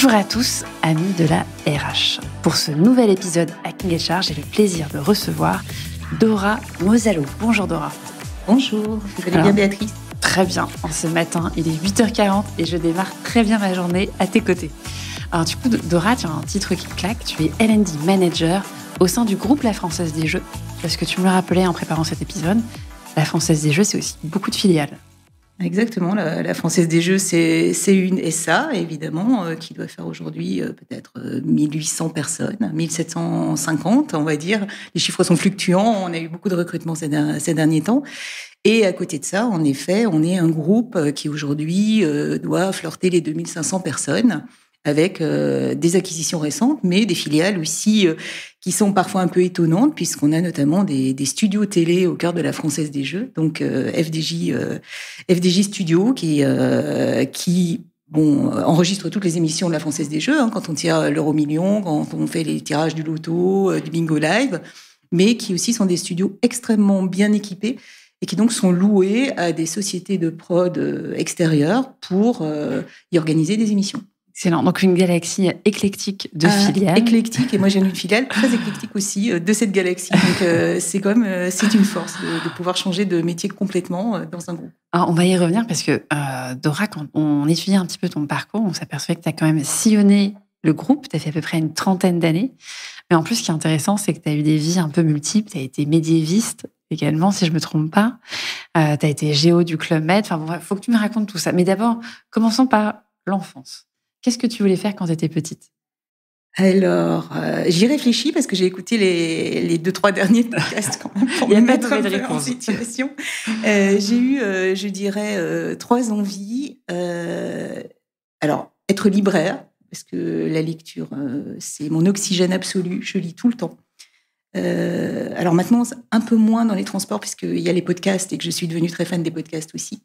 Bonjour à tous, amis de la RH. Pour ce nouvel épisode Hacking HR, j'ai le plaisir de recevoir Dora Mosalo. Bonjour Dora. Bonjour, vous allez bien Béatrice? Très bien, ce matin il est 8h40 et je démarre très bien ma journée à tes côtés. Alors du coup Dora, tu as un titre qui claque, tu es L&D Manager au sein du groupe La Française des Jeux. Parce que tu me le rappelais en préparant cet épisode, La Française des Jeux c'est aussi beaucoup de filiales. Exactement, la Française des Jeux, c'est une SA, évidemment, qui doit faire aujourd'hui peut-être 1800 personnes, 1750, on va dire. Les chiffres sont fluctuants, on a eu beaucoup de recrutements ces derniers temps. Et à côté de ça, en effet, on est un groupe qui aujourd'hui doit flirter les 2500 personnes, avec des acquisitions récentes, mais des filiales aussi qui sont parfois un peu étonnantes, puisqu'on a notamment des studios télé au cœur de la Française des Jeux, donc FDJ Studio, qui enregistre toutes les émissions de la Française des Jeux, quand on tire l'euro million, quand on fait les tirages du loto, du bingo live, mais qui aussi sont des studios extrêmement bien équipés et qui donc sont loués à des sociétés de prod extérieures pour y organiser des émissions. Excellent. Donc, une galaxie éclectique de filiales. Éclectique. Et moi, j'ai une filiale très éclectique aussi de cette galaxie. Donc, c'est une force de pouvoir changer de métier complètement dans un groupe. Alors, on va y revenir parce que, Dora, quand on étudie un petit peu ton parcours, on s'aperçoit que tu as quand même sillonné le groupe. Tu as fait à peu près une 30aine d'années. Mais en plus, ce qui est intéressant, c'est que tu as eu des vies un peu multiples. Tu as été médiéviste également, si je ne me trompe pas. Tu as été géo du Club Med. Enfin, bon, faut que tu me racontes tout ça. Mais d'abord, commençons par l'enfance. Qu'est-ce que tu voulais faire quand tu étais petite? Alors, j'y réfléchis parce que j'ai écouté les 2-3 derniers podcasts quand même pour me mettre un peu en situation. J'ai eu, je dirais, 3 envies. Alors, être libraire, parce que la lecture, c'est mon oxygène absolu. Je lis tout le temps. Alors maintenant, un peu moins dans les transports puisqu'il y a les podcasts et que je suis devenue très fan des podcasts aussi.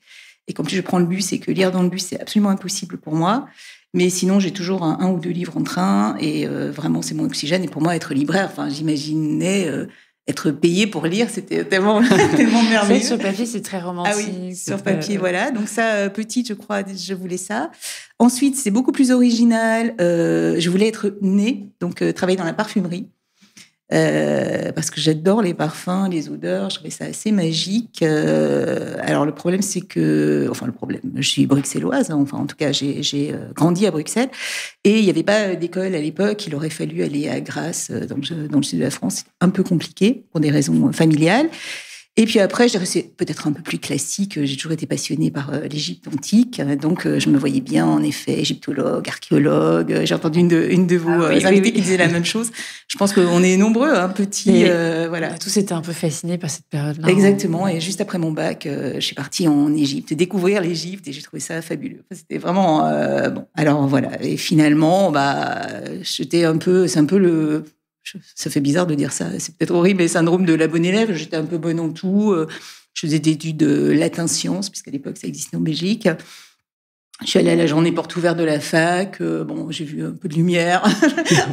Et qu'en plus, je prends le bus et que lire dans le bus, c'est absolument impossible pour moi. Mais sinon, j'ai toujours un ou 2 livres en train et vraiment, c'est mon oxygène. Et pour moi, être libraire, j'imaginais être payée pour lire, c'était tellement merveilleux. Sur papier, c'est très romantique. Ah oui, sur papier, voilà. Donc ça, petite, je crois, je voulais ça. Ensuite, c'est beaucoup plus original. Je voulais être née, donc travailler dans la parfumerie. Parce que j'adore les parfums, les odeurs, je trouvais ça assez magique. Alors le problème, c'est que, je suis bruxelloise, en tout cas j'ai grandi à Bruxelles et il n'y avait pas d'école à l'époque. Il aurait fallu aller à Grasse dans le sud de la France, c'est un peu compliqué pour des raisons familiales. Et puis après, je dirais c'est peut-être un peu plus classique. J'ai toujours été passionnée par l'Égypte antique, donc je me voyais bien en effet égyptologue, archéologue. J'ai entendu une de vos invités qui disait la même chose. Je pense qu'on est nombreux, petits, voilà. On a tous été un peu fascinés par cette période-là. Exactement. Et juste après mon bac, je suis partie en Égypte, découvrir l'Égypte, et j'ai trouvé ça fabuleux. C'était vraiment bon. Alors voilà. Et finalement, j'étais un peu, c'est un peu le. Ça fait bizarre de dire ça, c'est peut-être horrible, mais syndrome de la bonne élève. J'étais un peu bonne en tout. Je faisais des études de latin-sciences, puisqu'à l'époque, ça existait en Belgique. Je suis allée à la journée porte ouverte de la fac. J'ai vu un peu de lumière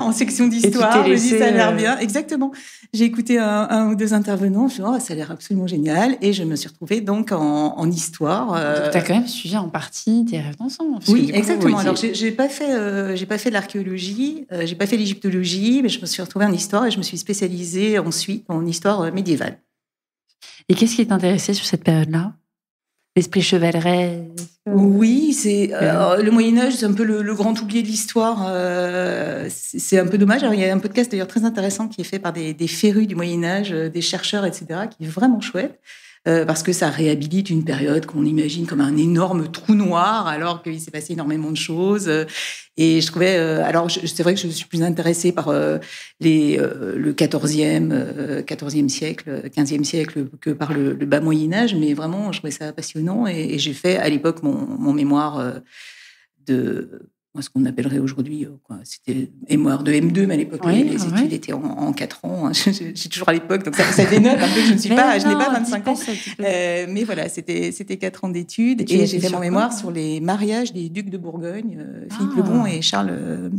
en section d'histoire. Je me dis, ça a l'air bien. Exactement. J'ai écouté un ou 2 intervenants. Je me suis dit, ça a l'air absolument génial. Et je me suis retrouvée donc en histoire. Donc, tu as quand même suivi en partie tes rêves d'enfant. Oui, exactement. Alors, j'ai pas fait de l'archéologie, j'ai pas fait l'égyptologie, mais je me suis retrouvée en histoire et je me suis spécialisée ensuite en histoire médiévale. Et qu'est-ce qui t'intéressait sur cette période-là? L'esprit chevaleresque. Oui, c'est le Moyen-Âge, c'est un peu le grand oublié de l'histoire. C'est un peu dommage. Alors, il y a un podcast d'ailleurs très intéressant qui est fait par des férus du Moyen-Âge, des chercheurs, etc., qui est vraiment chouette. Parce que ça réhabilite une période qu'on imagine comme un énorme trou noir, alors qu'il s'est passé énormément de choses. Et je trouvais... c'est vrai que je suis plus intéressée par le 14e siècle, 15e siècle, que par le bas Moyen-Âge, mais vraiment, je trouvais ça passionnant. Et j'ai fait, à l'époque, mon mémoire de... ce qu'on appellerait aujourd'hui, c'était mémoire de M2, mais à l'époque, les études étaient en 4 ans. Hein. J'ai toujours à l'époque, donc ça dénote un peu que je n'ai pas 25 ans. Mais voilà, c'était 4 ans d'études. Et j'ai fait mon mémoire sur les mariages des ducs de Bourgogne, Philippe le Bon et Charles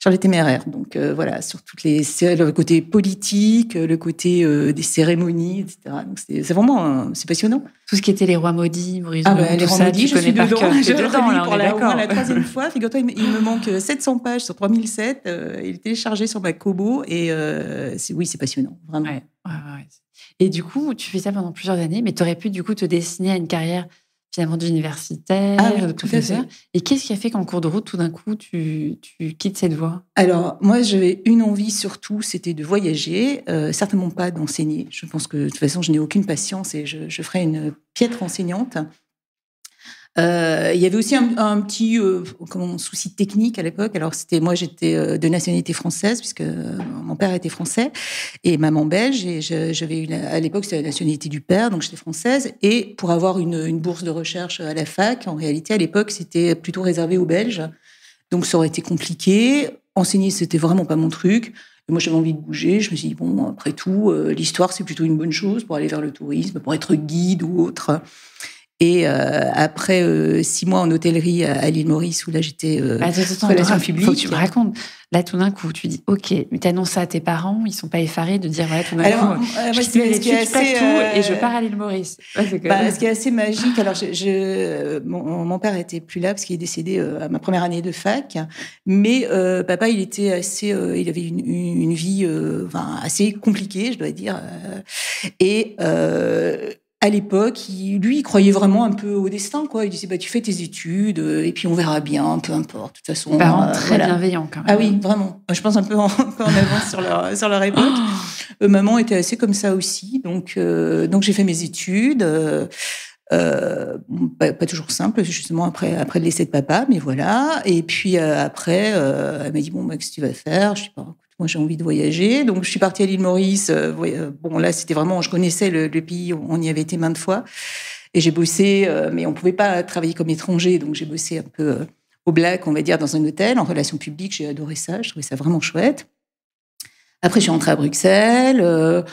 le Téméraire. Donc voilà, sur le côté politique, le côté des cérémonies, etc. Donc c'est vraiment c'est passionnant. tout ce qui était les rois maudits, Maurice Ah Druon, les tout rois ça, maudits, tu je suis connais par dedans. cœur. J'ai T'es dedans, là, on pour est au moins la d'accord. 3e fois. Figure-toi, il me manque 700 pages sur 3007. Il est téléchargé sur ma Kobo et c'est passionnant, vraiment. Ouais. Et du coup, tu fais ça pendant plusieurs années, mais tu aurais pu du coup te destiner à une carrière finalement d'universitaire, de professeur. Et qu'est-ce qui a fait qu'en cours de route, tout d'un coup, tu quittes cette voie? Alors, moi, j'avais une envie surtout, c'était de voyager, certainement pas d'enseigner. Je pense que de toute façon, je n'ai aucune patience et je ferais une piètre enseignante. Il y avait aussi un petit souci technique à l'époque. Alors moi j'étais de nationalité française puisque mon père était français et maman belge et j'avais à l'époque c'était la nationalité du père donc j'étais française et pour avoir une bourse de recherche à la fac en réalité à l'époque c'était plutôt réservé aux Belges donc ça aurait été compliqué. Enseigner c'était vraiment pas mon truc. Et moi, j'avais envie de bouger. Je me suis dit, bon, après tout, l'histoire, c'est plutôt une bonne chose pour aller vers le tourisme, pour être guide ou autre. Et après 6 mois en hôtellerie à l'île Maurice, où là, j'étais relations publiques. Faut que tu me racontes. Là, tout d'un coup, tu dis, OK, mais t'annonces ça à tes parents, ils sont pas effarés de dire, voilà, tout d'un coup, je quitte mes études, je plaque tout et je pars à l'île Maurice. Ce qui est assez magique, alors mon père était plus là parce qu'il est décédé à ma première année de fac, mais papa, il était il avait une vie assez compliquée, je dois dire, et à l'époque, lui, il croyait vraiment un peu au destin, quoi. Il disait, tu fais tes études, et puis on verra bien, peu importe. De toute façon, parents très bienveillants, quand même. Ah oui, vraiment. Je pense un peu en avance sur leur époque. Maman était assez comme ça aussi. Donc j'ai fait mes études. Pas toujours simple, justement, après le décès de papa, mais voilà. Et puis après, elle m'a dit, qu'est-ce que tu vas faire? Je sais pas. Moi, j'ai envie de voyager. Donc, je suis partie à l'île Maurice. Là, c'était vraiment... Je connaissais le pays. On y avait été maintes fois. Et j'ai bossé, mais on ne pouvait pas travailler comme étranger. Donc, j'ai bossé un peu au black, on va dire, dans un hôtel, en relations publiques. J'ai adoré ça. Je trouvais ça vraiment chouette. Après, je suis rentrée à Bruxelles.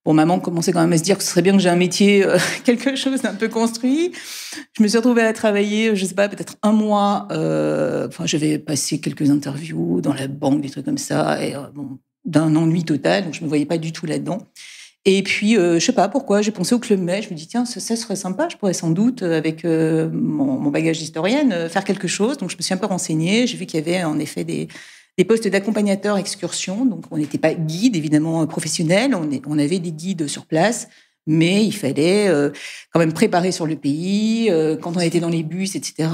Maman commençait quand même à se dire que ce serait bien que j'ai un métier, quelque chose d'un peu construit. Je me suis retrouvée à travailler, je sais pas, peut-être 1 mois. J'avais passé quelques interviews dans la banque, des trucs comme ça, et d'un ennui total, donc je me voyais pas du tout là-dedans. Et puis, je sais pas pourquoi, j'ai pensé au Club Med. Je me dis, tiens, ça serait sympa, je pourrais sans doute, avec mon bagage d'historienne, faire quelque chose. Donc, je me suis un peu renseignée. J'ai vu qu'il y avait en effet des postes d'accompagnateurs excursion. Donc, on n'était pas guide, évidemment, professionnel. On avait des guides sur place. Mais il fallait quand même préparer sur le pays. Quand on était dans les bus, etc.,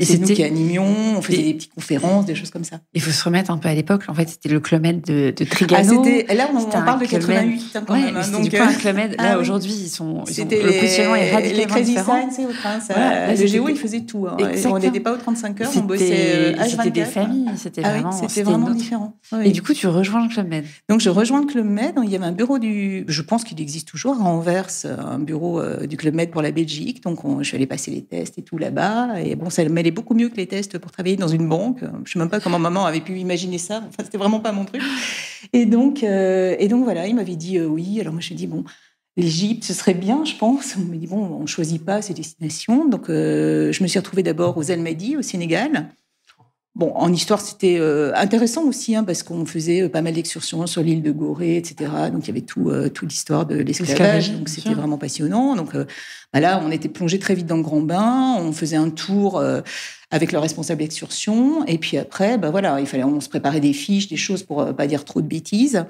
c'est nous qui animions, on faisait des petites conférences, des choses comme ça. Il faut se remettre un peu à l'époque. En fait, c'était le Club Med de Trigano. Là, on parle de 88 quand même. C'était du coup un Club Med. Là, aujourd'hui, le positionnement est radicalement différent. Crazy Sign, le Géo, il faisait tout. On n'était pas aux 35 heures, on bossait H24. C'était des familles, c'était vraiment différent. Et du coup, tu rejoins le Club Med. Donc, je rejoins le Club Med. Il y avait un bureau je pense qu'il existe toujours à Anvers, un bureau du Club Med pour la Belgique. Donc, je suis allée passer les tests et tout là-bas. Et ça m'allait beaucoup mieux que les tests pour travailler dans une banque. Je ne sais même pas comment maman avait pu imaginer ça. Enfin, c'était vraiment pas mon truc. Et donc voilà, il m'avait dit oui. Alors, moi, je me suis dit, l'Égypte, ce serait bien, je pense. On m'a dit, on ne choisit pas ces destinations. Donc, je me suis retrouvée d'abord aux Almadies, au Sénégal. En histoire, c'était intéressant aussi, parce qu'on faisait pas mal d'excursions sur l'île de Gorée, etc. Donc, il y avait toute l'histoire de l'esclavage. Donc, c'était vraiment passionnant. Donc, là, on était plongé très vite dans le grand bain. On faisait un tour avec le responsable d'excursion. Et puis après, on se préparait des fiches, des choses pour pas dire trop de bêtises.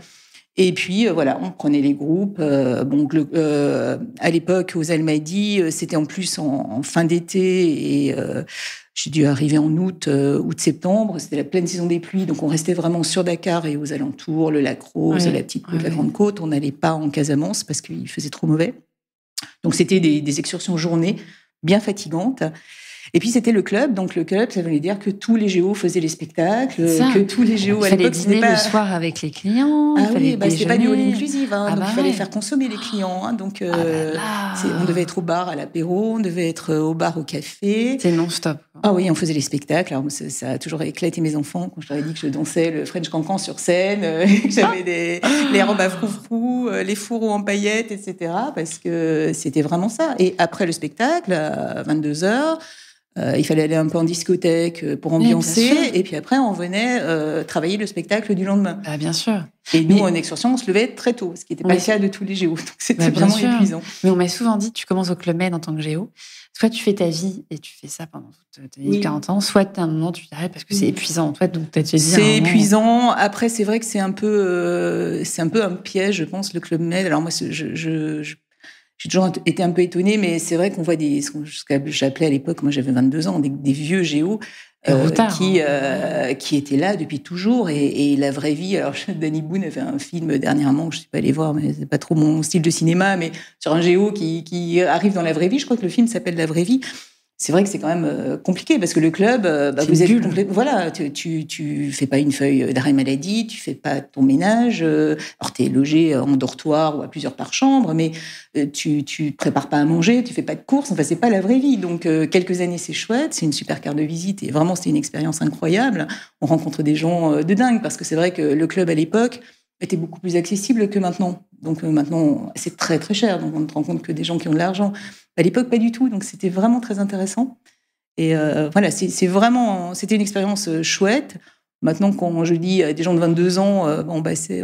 Et puis, on prenait les groupes. À l'époque, aux Almadies, c'était en plus en fin d'été et... j'ai dû arriver en août-septembre. C'était la pleine saison des pluies. Donc, on restait vraiment sur Dakar et aux alentours, le lac Rose, la petite côte, la grande côte. On n'allait pas en Casamance parce qu'il faisait trop mauvais. Donc, c'était des excursions journées bien fatigantes. Et puis, c'était le club. Donc, le club, ça voulait dire que tous les géos faisaient les spectacles, que tous les géos, à l'époque, c'était pas... le soir avec les clients. C'était pas du all inclusive. Donc, il fallait faire consommer les clients. Donc, on devait être au bar à l'apéro, on devait être au bar au café. C'est non-stop. Ah oui, on faisait les spectacles. Alors, ça a toujours éclaté mes enfants quand je leur ai dit que je dansais le French Cancan sur scène, que j'avais les robes à froufrou, les fourreaux en paillettes, etc. Parce que c'était vraiment ça. Et après le spectacle, à 22h, il fallait aller un peu en discothèque pour ambiancer. Et puis après, on venait travailler le spectacle du lendemain. Bien sûr. Et nous, en excursion, on se levait très tôt, ce qui n'était pas le cas de tous les géos. Donc, c'était vraiment épuisant. Mais on m'a souvent dit, tu commences au Club Med en tant que géo, soit tu fais ta vie et tu fais ça pendant toute ta vie de 40 ans, soit à un moment, tu t'arrêtes parce que c'est épuisant. Toi, donc, c'est épuisant. Après, c'est vrai que c'est un peu un piège, je pense, le Club Med. Alors moi, j'ai toujours été un peu étonnée, mais c'est vrai qu'on voit ce que j'appelais à l'époque, moi j'avais 22 ans, des vieux géos qui étaient là depuis toujours. Et la vraie vie, alors Danny Boone a fait un film dernièrement, je ne suis pas allée voir, mais c'est pas trop mon style de cinéma, mais sur un géo qui arrive dans la vraie vie. Je crois que le film s'appelle La vraie vie. C'est vrai que c'est quand même compliqué parce que le club, vous êtes complètement. Voilà, tu fais pas une feuille d'arrêt maladie, tu fais pas ton ménage. Alors t'es logé en dortoir ou à plusieurs par chambre, mais tu prépares pas à manger, tu fais pas de courses. Enfin, c'est pas la vraie vie. Donc quelques années, c'est chouette, c'est une super carte de visite et vraiment c'est une expérience incroyable. On rencontre des gens de dingue parce que c'est vrai que le club à l'époque était beaucoup plus accessible que maintenant. Donc maintenant, c'est très très cher. Donc on ne te rend compte que des gens qui ont de l'argent. À l'époque, pas du tout. Donc c'était vraiment très intéressant. Et voilà, c'était une expérience chouette. Maintenant, quand je dis à des gens de 22 ans, on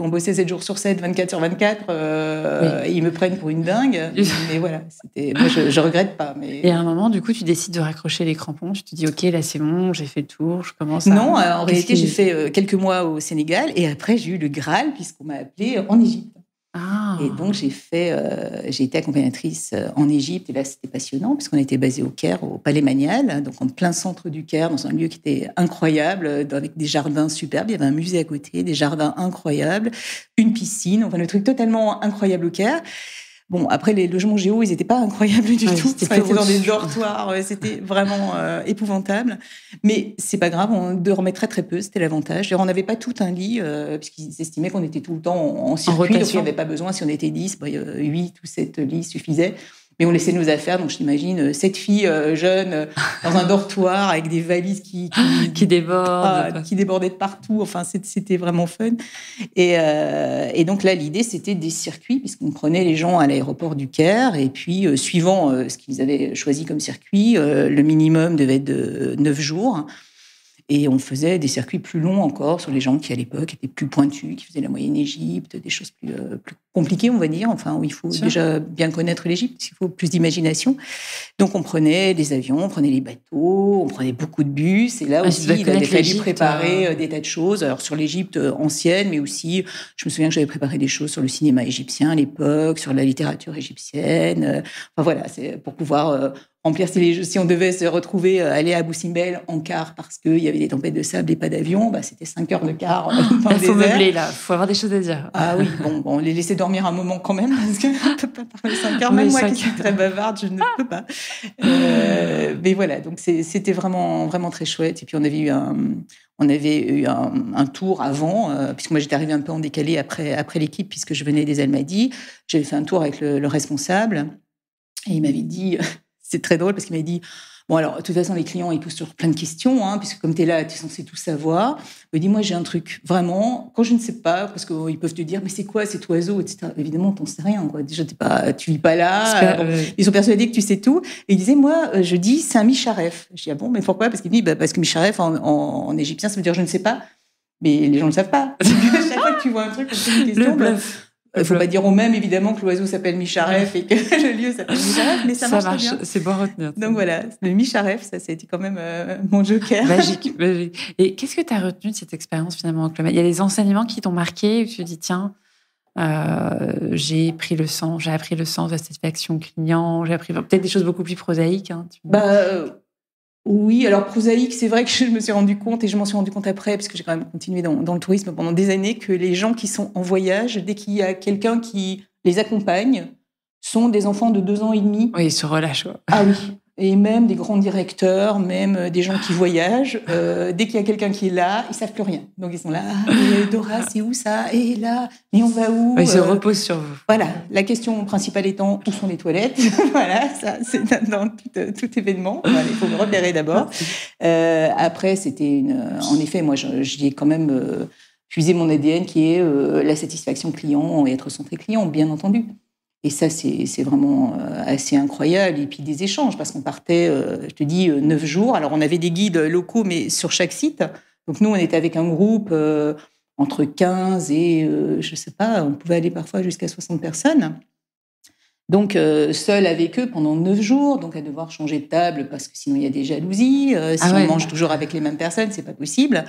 bossait 7 jours sur 7, 24 sur 24, et ils me prennent pour une dingue. Mais voilà, moi, je regrette pas. Mais... Et à un moment, du coup, tu décides de raccrocher les crampons. Tu te dis, OK, là, c'est bon, j'ai fait le tour, je commence à... Non, en réalité, j'ai fait quelques mois au Sénégal. Et après, j'ai eu le Graal, puisqu'on m'a appelée en Égypte. Ah. Et donc, j'ai été accompagnatrice en Égypte. Et là, c'était passionnant, puisqu'on était basé au Caire, au Palais Manial, donc en plein centre du Caire, dans un lieu qui était incroyable, avec des jardins superbes. Il y avait un musée à côté, des jardins incroyables, une piscine, enfin, le truc totalement incroyable au Caire. Bon, après, les logements géo, ils n'étaient pas incroyables du tout. On était dans des dortoirs, c'était vraiment épouvantable. Mais c'est pas grave, on dormait très très peu, c'était l'avantage. Et on n'avait pas tout un lit, puisqu'ils estimaient qu'on était tout le temps en circuit, donc il n'y avait pas besoin, si on était 10, 8 ou 7 lits suffisaient. Mais on laissait nos affaires, donc je t'imagine 7 filles jeunes dans un dortoir avec des valises qui débordent, qui débordaient de partout. Enfin, c'était vraiment fun. Et donc là, l'idée, c'était des circuits, puisqu'on prenait les gens à l'aéroport du Caire, et puis suivant ce qu'ils avaient choisi comme circuit, le minimum devait être de 9 jours. Et on faisait des circuits plus longs encore sur les gens qui, à l'époque, étaient plus pointus, qui faisaient la moyenne Égypte, des choses plus compliquées, on va dire, enfin, où il faut déjà bien connaître l'Égypte, il faut plus d'imagination. Donc, on prenait des avions, on prenait les bateaux, on prenait beaucoup de bus. Et là aussi, il avait fallu préparer des tas de choses. Alors, sur l'Égypte ancienne, mais aussi, je me souviens que j'avais préparé des choses sur le cinéma égyptien à l'époque, sur la littérature égyptienne. Enfin, voilà, c'est pour pouvoir... remplir si on devait se retrouver, aller à Abu Simbel en car parce qu'il y avait des tempêtes de sable et pas d'avion, c'était 5 heures de car dans le désert. Il faut meubler, là. Il faut avoir des choses à dire. Ah oui, bon, on les laissait dormir un moment quand même, parce qu'on ne peut pas parler 5 heures. Même moi qui suis très bavarde, je ne peux pas. Mais voilà, donc c'était vraiment, vraiment très chouette. Et puis on avait eu un tour avant, puisque moi j'étais arrivée un peu en décalé après l'équipe, puisque je venais des Almadies. J'avais fait un tour avec le responsable, et il m'avait dit... C'est très drôle parce qu'il m'a dit, bon alors, de toute façon, les clients, ils posent toujours plein de questions, puisque comme tu es là, tu es censé tout savoir. Il me dit, moi, j'ai un truc, vraiment, quand je ne sais pas, parce qu'ils peuvent te dire, mais c'est quoi cet oiseau, etc. Évidemment, tu n'en sais rien, quoi. Déjà, tu vis pas là. Ils sont persuadés que tu sais tout. Et il disait, moi, je dis, c'est un Micharef. Je dis, ah bon, mais pourquoi? Parce qu'il me dit, parce que Micharef, en égyptien, ça veut dire je ne sais pas. Mais les gens ne le savent pas. Chaque fois que tu vois un truc, on te pose une question. Il ne faut pas dire au même, évidemment, que l'oiseau s'appelle Micharef et que le lieu s'appelle Micharef, mais ça marche bien. C'est bon à retenir. Donc voilà, le Micharef, ça a été quand même mon joker. Magique. Et qu'est-ce que tu as retenu de cette expérience finalement au Club Med? Il y a des enseignements qui t'ont marqué où tu te dis, tiens, j'ai appris le sens de la satisfaction client, j'ai appris peut-être des choses beaucoup plus prosaïques. Oui, alors prosaïque, c'est vrai que je me suis rendu compte, et je m'en suis rendu compte après, parce que j'ai quand même continué dans le tourisme pendant des années, que les gens qui sont en voyage, dès qu'il y a quelqu'un qui les accompagne, sont des enfants de 2 ans et demi. Oui, ils se relâchent. Ouais. Ah oui, et même des grands directeurs, même des gens qui voyagent, dès qu'il y a quelqu'un qui est là, ils savent plus rien. Donc ils sont là, Dora, c'est où ça? Et là, mais on va où? Ils se reposent sur vous. Voilà, la question principale étant, où sont les toilettes? Voilà, ça c'est dans tout événement. Voilà, il faut me repérer d'abord. Après, c'était en effet, moi j'y ai quand même puisé mon ADN qui est la satisfaction client et être centré client, bien entendu. Et ça, c'est vraiment assez incroyable. Et puis des échanges, parce qu'on partait, je te dis, 9 jours. Alors, on avait des guides locaux, mais sur chaque site. Donc, nous, on était avec un groupe entre 15 et, je ne sais pas, on pouvait aller parfois jusqu'à 60 personnes. Donc, seule avec eux pendant 9 jours, donc à devoir changer de table parce que sinon il y a des jalousies. Si on mange toujours avec les mêmes personnes, c'est pas possible.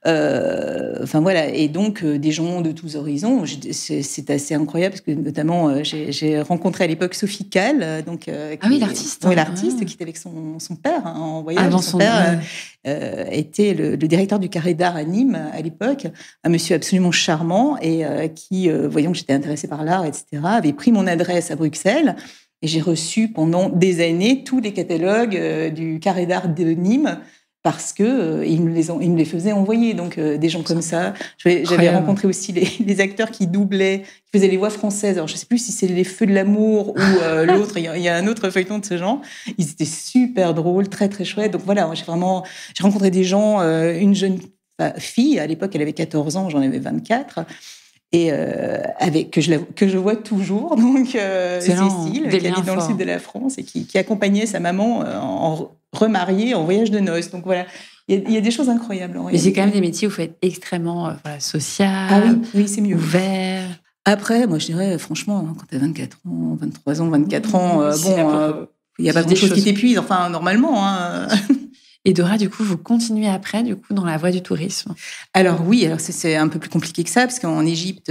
Enfin voilà, et donc des gens de tous horizons. C'est assez incroyable parce que notamment j'ai rencontré à l'époque Sophie Calle, donc l'artiste. Oui, l'artiste qui était avec son père en voyage. Son père était le directeur du Carré d'Art à Nîmes à l'époque, un monsieur absolument charmant et qui, voyant que j'étais intéressée par l'art, etc., avait pris mon adresse à Bruxelles. Et j'ai reçu pendant des années tous les catalogues du Carré d'Art de Nîmes parce que ils me les faisaient envoyer. Donc des gens comme ça. J'avais rencontré aussi les acteurs qui doublaient, qui faisaient les voix françaises. Alors je sais plus si c'est Les Feux de l'amour ou l'autre. Il y a un autre feuilleton de ce genre. Ils étaient super drôles, très très chouettes. Donc voilà, j'ai rencontré des gens, une jeune fille à l'époque, elle avait 14 ans, j'en avais 24. Et que je vois toujours, donc Cécile, qui habite dans le sud de la France et qui accompagnait sa maman en remariée en voyage de noces. Donc voilà, il y a des choses incroyables. Mais c'est quand même des métiers où il faut être extrêmement social, oui, c'est mieux. Ouvert. Après, moi je dirais franchement, quand tu as 24 ans, 23 ans, 24 ans, il n'y a pas grand-chose qui t'épuise, enfin normalement. Hein. Et Dora, du coup, vous continuez après, du coup, dans la voie du tourisme? Alors oui, c'est un peu plus compliqué que ça, parce qu'en Égypte,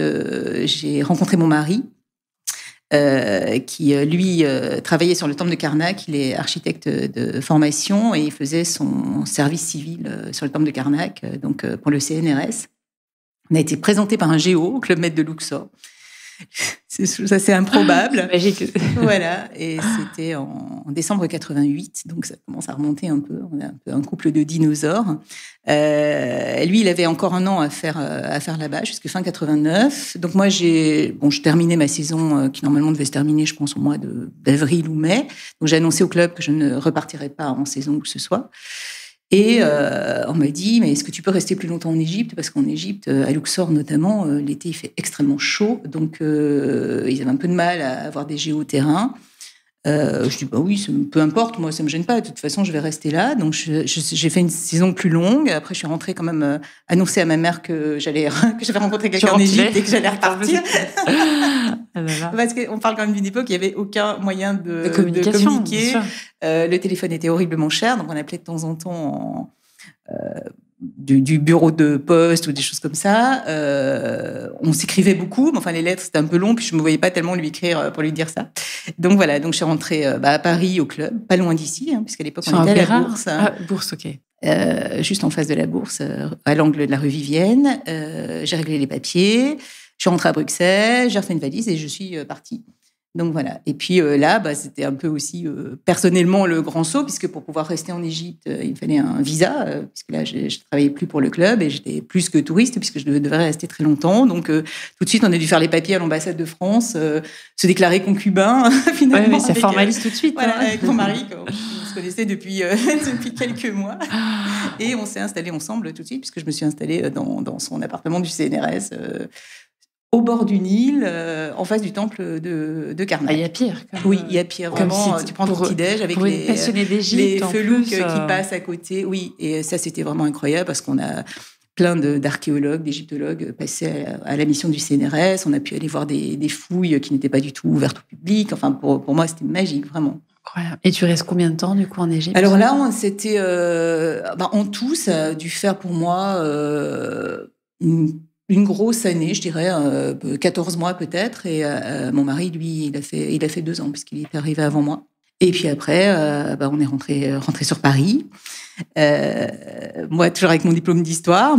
j'ai rencontré mon mari, qui, lui, travaillait sur le temple de Karnak. Il est architecte de formation et il faisait son service civil sur le temple de Karnak, donc pour le CNRS. On a été présenté par un géo au Club Med de Luxor. Ça, c'est improbable. Magique. Voilà, et c'était en décembre 88, donc ça commence à remonter un peu. On est un peu un couple de dinosaures. Lui, il avait encore un an à faire là-bas, jusqu'à fin 89. Donc moi, je terminais ma saison qui normalement devait se terminer, je pense, au mois d'avril ou mai. Donc j'ai annoncé au club que je ne repartirais pas en saison où que ce soit. Et on m'a dit, mais est-ce que tu peux rester plus longtemps en Égypte? Parce qu'en Égypte, à Luxor notamment, l'été, il fait extrêmement chaud. Donc, ils avaient un peu de mal à avoir des géoterrains. Je dis, bah oui, peu importe, moi, ça me gêne pas. De toute façon, je vais rester là. Donc, j'ai fait une saison plus longue. Après, je suis rentrée quand même annoncer à ma mère que j'avais rencontré quelqu'un en Égypte et que j'allais repartir. Parce qu'on parle quand même d'une époque où il n'y avait aucun moyen de communiquer. Le téléphone était horriblement cher, donc on appelait de temps en temps du bureau de poste ou des choses comme ça. On s'écrivait beaucoup, mais enfin les lettres c'était un peu long, puis je me voyais pas tellement lui écrire pour lui dire ça. Donc voilà, donc je suis rentrée à Paris au club, pas loin d'ici, puisqu'à l'époque on était à la Bourse. Bourse, ok. Juste en face de la Bourse, à l'angle de la rue Vivienne. J'ai réglé les papiers, je suis rentrée à Bruxelles, j'ai refait une valise et je suis partie. Donc voilà. Et puis là, c'était un peu aussi personnellement le grand saut, puisque pour pouvoir rester en Égypte, il me fallait un visa, puisque là, je ne travaillais plus pour le club et j'étais plus que touriste, puisque je devais rester très longtemps. Donc tout de suite, on a dû faire les papiers à l'ambassade de France, se déclarer concubin, finalement. Oui, mais ça formalise tout de suite. Voilà, avec mon mari, on se connaissait depuis quelques mois. Et on s'est installés ensemble tout de suite, puisque je me suis installée dans son appartement du CNRS, au bord du Nil, en face du temple de Karnak. Il y a pire. Oui, il y a pire. Vraiment, si tu prends ton petit-déj avec les felouks qui passent à côté. Oui, et ça, c'était vraiment incroyable parce qu'on a plein d'archéologues, d'égyptologues passés à la mission du CNRS. On a pu aller voir des fouilles qui n'étaient pas du tout ouvertes au public. Enfin, pour moi, c'était magique, vraiment. Incroyable. Et tu restes combien de temps, du coup, en Égypte? Alors là, c'était... en tout, ça a dû faire pour moi... une grosse année, je dirais, 14 mois peut-être. Et mon mari, lui, il a fait 2 ans, puisqu'il est arrivé avant moi. Et puis après, on est rentré sur Paris. Moi, toujours avec mon diplôme d'histoire,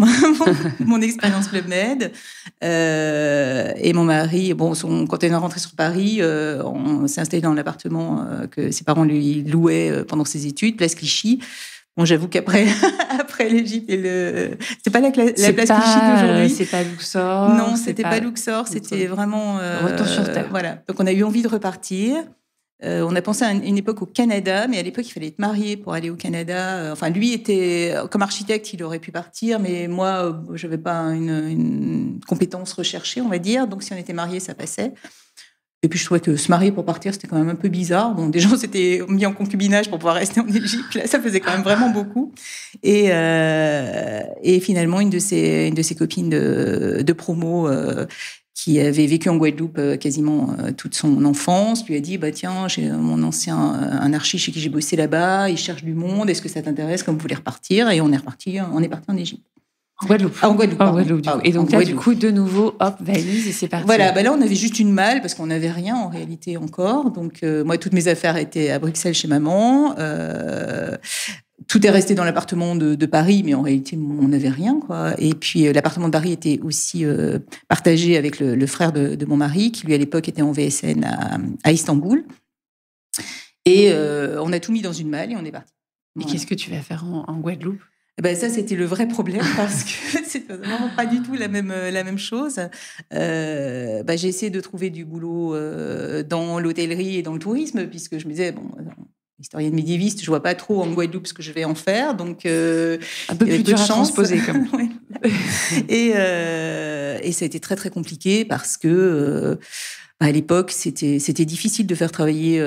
mon expérience Club Med. Et mon mari, quand on est rentré sur Paris, on s'est installé dans l'appartement que ses parents lui louaient pendant ses études, Place Clichy. Bon, j'avoue qu'après l'Égypte c'est pas la place Clichy d'aujourd'hui. C'est pas Luxor. Non, c'était pas Luxor. C'était vraiment retour sur terre. Voilà. Donc on a eu envie de repartir. On a pensé à une époque au Canada, mais à l'époque il fallait être marié pour aller au Canada. Enfin, lui était comme architecte, il aurait pu partir, mais moi, j'avais pas une compétence recherchée, on va dire. Donc si on était mariés, ça passait. Et puis je trouvais que se marier pour partir, c'était quand même un peu bizarre. Bon, des gens s'étaient mis en concubinage pour pouvoir rester en Égypte. Là, ça faisait quand même vraiment beaucoup. Et finalement, une de ses copines de promo qui avait vécu en Guadeloupe quasiment toute son enfance, lui a dit, tiens, j'ai mon ancien un archi chez qui j'ai bossé là-bas, il cherche du monde, est-ce que ça t'intéresse comme vous voulez repartir? Et on est parti en Égypte. En Guadeloupe. En Guadeloupe. Et donc là, du coup, de nouveau, hop, valise et c'est parti. Voilà, là, on avait juste une malle parce qu'on n'avait rien en réalité encore. Donc, moi, toutes mes affaires étaient à Bruxelles chez maman. Tout est resté dans l'appartement de Paris, mais en réalité, on n'avait rien, quoi. Et puis, l'appartement de Paris était aussi partagé avec le frère de mon mari, qui lui, à l'époque, était en VSN à Istanbul. Et on a tout mis dans une malle et on est parti. Et qu'est-ce que tu vas faire en Guadeloupe? Ça, c'était le vrai problème parce que c'était vraiment pas du tout la même chose. J'ai essayé de trouver du boulot dans l'hôtellerie et dans le tourisme, puisque je me disais, historienne médiéviste, je vois pas trop en Guadeloupe ce que je vais en faire. Donc, un peu plus dur à transposer, comme. Et ça a été très, très compliqué parce que... à l'époque, c'était difficile de faire travailler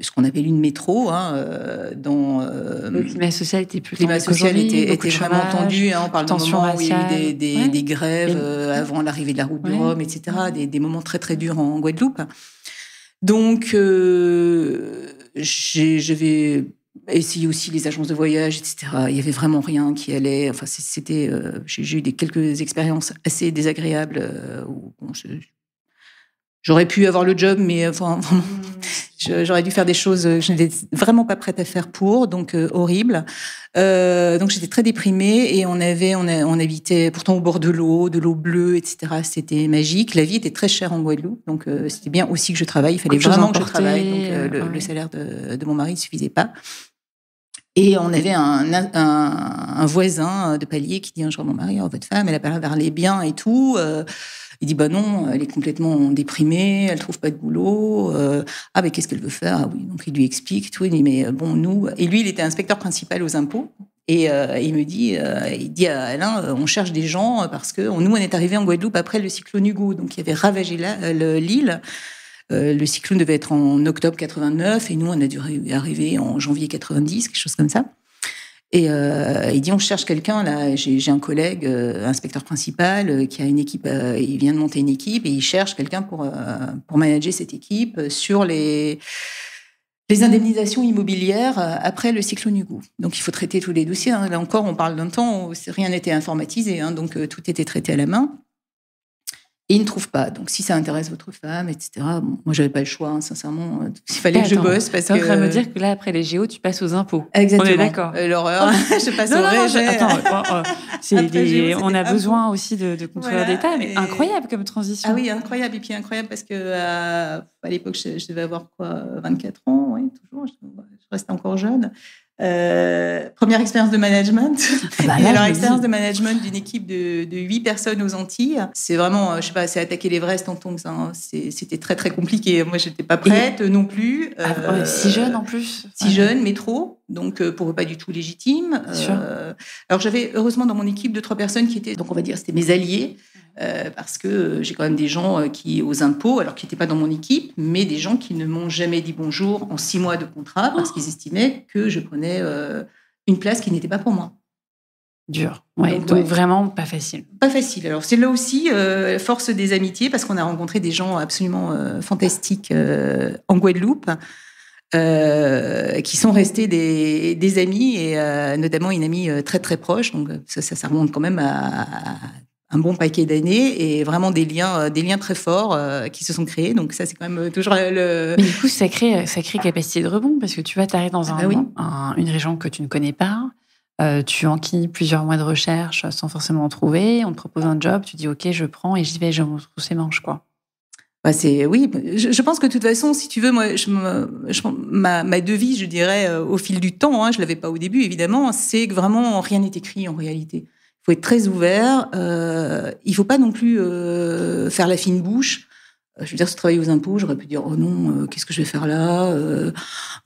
ce qu'on appelle une métro. Le climat social était plus tendu. Le climat social était vraiment tendu. On parle d'un moment où il y a eu des grèves avant l'arrivée de la route de Rome, etc. Des moments très, très durs en Guadeloupe. Donc, je vais essayer aussi les agences de voyage, etc. Il n'y avait vraiment rien qui allait. Enfin, j'ai eu quelques expériences assez désagréables où j'aurais pu avoir le job, mais vraiment, j'aurais dû faire des choses que je n'étais vraiment pas prête à faire pour, donc horrible. Donc j'étais très déprimée et on habitait pourtant au bord de l'eau bleue, etc. C'était magique. La vie était très chère en Guadeloupe, donc c'était bien aussi que je travaille. Il fallait vraiment que je travaille. Donc le salaire de mon mari ne suffisait pas. Et on avait un voisin de palier qui dit un jour à mon mari, votre femme, elle a pas parlé bien et tout. Il dit non, elle est complètement déprimée, elle trouve pas de boulot. Mais qu'est-ce qu'elle veut faire? Oui, donc il lui explique tout. Il dit nous. Et lui, il était inspecteur principal aux impôts. Et il dit à Alain, on cherche des gens parce que nous, on est arrivés en Guadeloupe après le cyclone Hugo, donc il avait ravagé l'île. Le cyclone devait être en octobre 89 et nous, on a dû arriver en janvier 90, quelque chose comme ça. Et il dit, on cherche quelqu'un, là, j'ai un collègue, inspecteur principal, qui a une équipe, il vient de monter une équipe et il cherche quelqu'un pour manager cette équipe sur les indemnisations immobilières après le cyclone Hugo. Donc, il faut traiter tous les dossiers. Là encore, on parle d'un temps où rien n'était informatisé, donc tout était traité à la main. Et il ne trouve pas. Donc, si ça intéresse votre femme, etc. Moi, j'avais pas le choix, sincèrement. Il fallait que je bosse parce que. Tu es en train de me dire que là, après les géos, tu passes aux impôts. Exactement. On est d'accord. L'horreur. Je passe au régime. On a besoin aussi de contrôleurs d'État, mais incroyable comme transition. Ah oui, incroyable. Et puis incroyable parce que à l'époque, je devais avoir 24 ans, oui, toujours. Je restais encore jeune. Première expérience de management. Alors, expérience de management d'une équipe de 8 personnes aux Antilles. C'est vraiment, je sais pas, c'est attaquer l'Everest en tongs. C'était très, très compliqué. Moi, j'étais pas prête non plus. Si jeune en plus. Si jeune, mais trop. Donc, pour eux, pas du tout légitime. Alors, j'avais heureusement dans mon équipe 2-3 personnes qui étaient, donc on va dire, c'était mes alliés. Parce que j'ai quand même des gens qui, aux impôts, alors qui n'étaient pas dans mon équipe, mais des gens qui ne m'ont jamais dit bonjour en 6 mois de contrat parce qu'ils estimaient que je prenais une place qui n'était pas pour moi. Dur. Donc vraiment pas facile. Pas facile. Alors c'est là aussi force des amitiés parce qu'on a rencontré des gens absolument fantastiques en Guadeloupe. Qui sont restés des amis et notamment une amie très très proche. Donc ça remonte quand même à un bon paquet d'années et vraiment des liens très forts qui se sont créés. Donc ça, c'est quand même toujours le... Mais du coup, sacrée capacité de rebond parce que tu t'arrives dans une région que tu ne connais pas, tu enquilles plusieurs mois de recherche sans forcément en trouver, on te propose un job, tu dis ok, je prends et j'y vais, je me retrousse les manches, quoi. Je pense que de toute façon, si tu veux, moi, ma devise, je dirais, au fil du temps, je l'avais pas au début, évidemment, c'est que vraiment rien n'est écrit en réalité. Il faut être très ouvert. Il faut pas non plus faire la fine bouche. Je veux dire, ce travail aux impôts, j'aurais pu dire, oh non, qu'est-ce que je vais faire là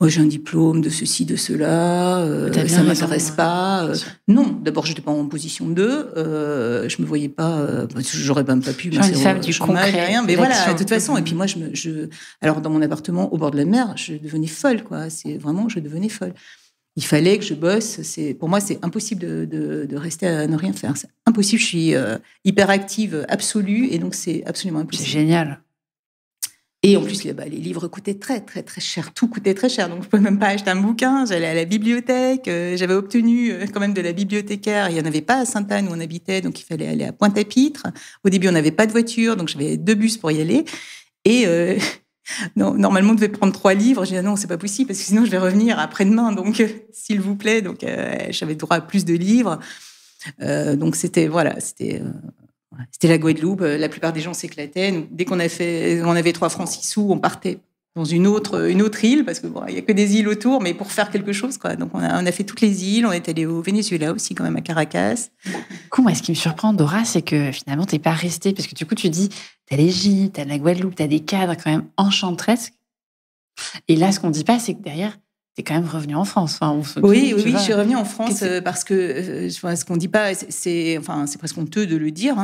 j'ai un diplôme de ceci, de cela, ça ne m'intéresse pas. Non, d'abord, je n'étais pas en position 2, je ne me voyais pas, j'aurais même pas pu une femme du concret, rien, mais voilà, de toute façon. Et puis moi, alors dans mon appartement au bord de la mer, je devenais folle, quoi. C'est vraiment, je devenais folle. Il fallait que je bosse. Pour moi, c'est impossible de rester à ne rien faire. C'est impossible. Je suis hyperactive absolue et donc c'est absolument impossible. C'est génial. Et en plus, les livres coûtaient très, très, très cher. Tout coûtait très cher. Donc, je ne pouvais même pas acheter un bouquin. J'allais à la bibliothèque. J'avais obtenu quand même de la bibliothécaire. Il n'y en avait pas à Sainte-Anne où on habitait. Donc, il fallait aller à Pointe-à-Pitre. Au début, on n'avait pas de voiture. Donc, j'avais 2 bus pour y aller. Et non, normalement, on devait prendre 3 livres. J'ai dit, non, c'est pas possible parce que sinon, je vais revenir après-demain. Donc, s'il vous plaît. Donc, j'avais droit à plus de livres. Donc, c'était la Guadeloupe. La plupart des gens s'éclataient. Dès qu'on avait 3 francs 6 sous, on partait dans une autre île, parce que il y a que des îles autour, mais pour faire quelque chose, quoi. Donc on a fait toutes les îles. On est allé au Venezuela aussi, quand même, à Caracas. Du coup, moi, ce qui me surprend, Dora, c'est que finalement, t'es pas restée, parce que du coup, tu dis, t'as l'Égypte, t'as la Guadeloupe, t'as des cadres quand même enchantresques. Et là, ce qu'on dit pas, c'est que derrière, t'es quand même revenue en France. Enfin, oui, je suis revenue en France parce que ce qu'on dit pas, c'est presque honteux de le dire.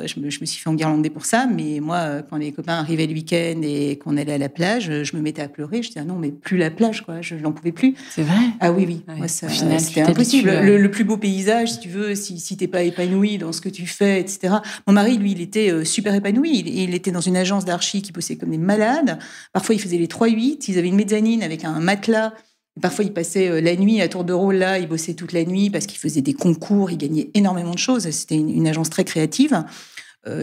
Je me suis fait enguirlander pour ça, mais moi, quand les copains arrivaient le week-end et qu'on allait à la plage, je me mettais à pleurer. Je disais non, mais plus la plage, quoi. Je n'en pouvais plus. C'est vrai. Ah oui. Ouais. Moi, c'était impossible. Le plus beau paysage, si tu veux, si t'es pas épanoui dans ce que tu fais, etc. Mon mari, lui, il était super épanoui. Il était dans une agence d'archi qui bossait comme des malades. Parfois, il faisait les 3-8. Ils avaient une mezzanine avec un matelas. Et parfois, il passait la nuit à tour de rôle, là, il bossait toute la nuit parce qu'il faisait des concours, il gagnait énormément de choses. C'était une agence très créative.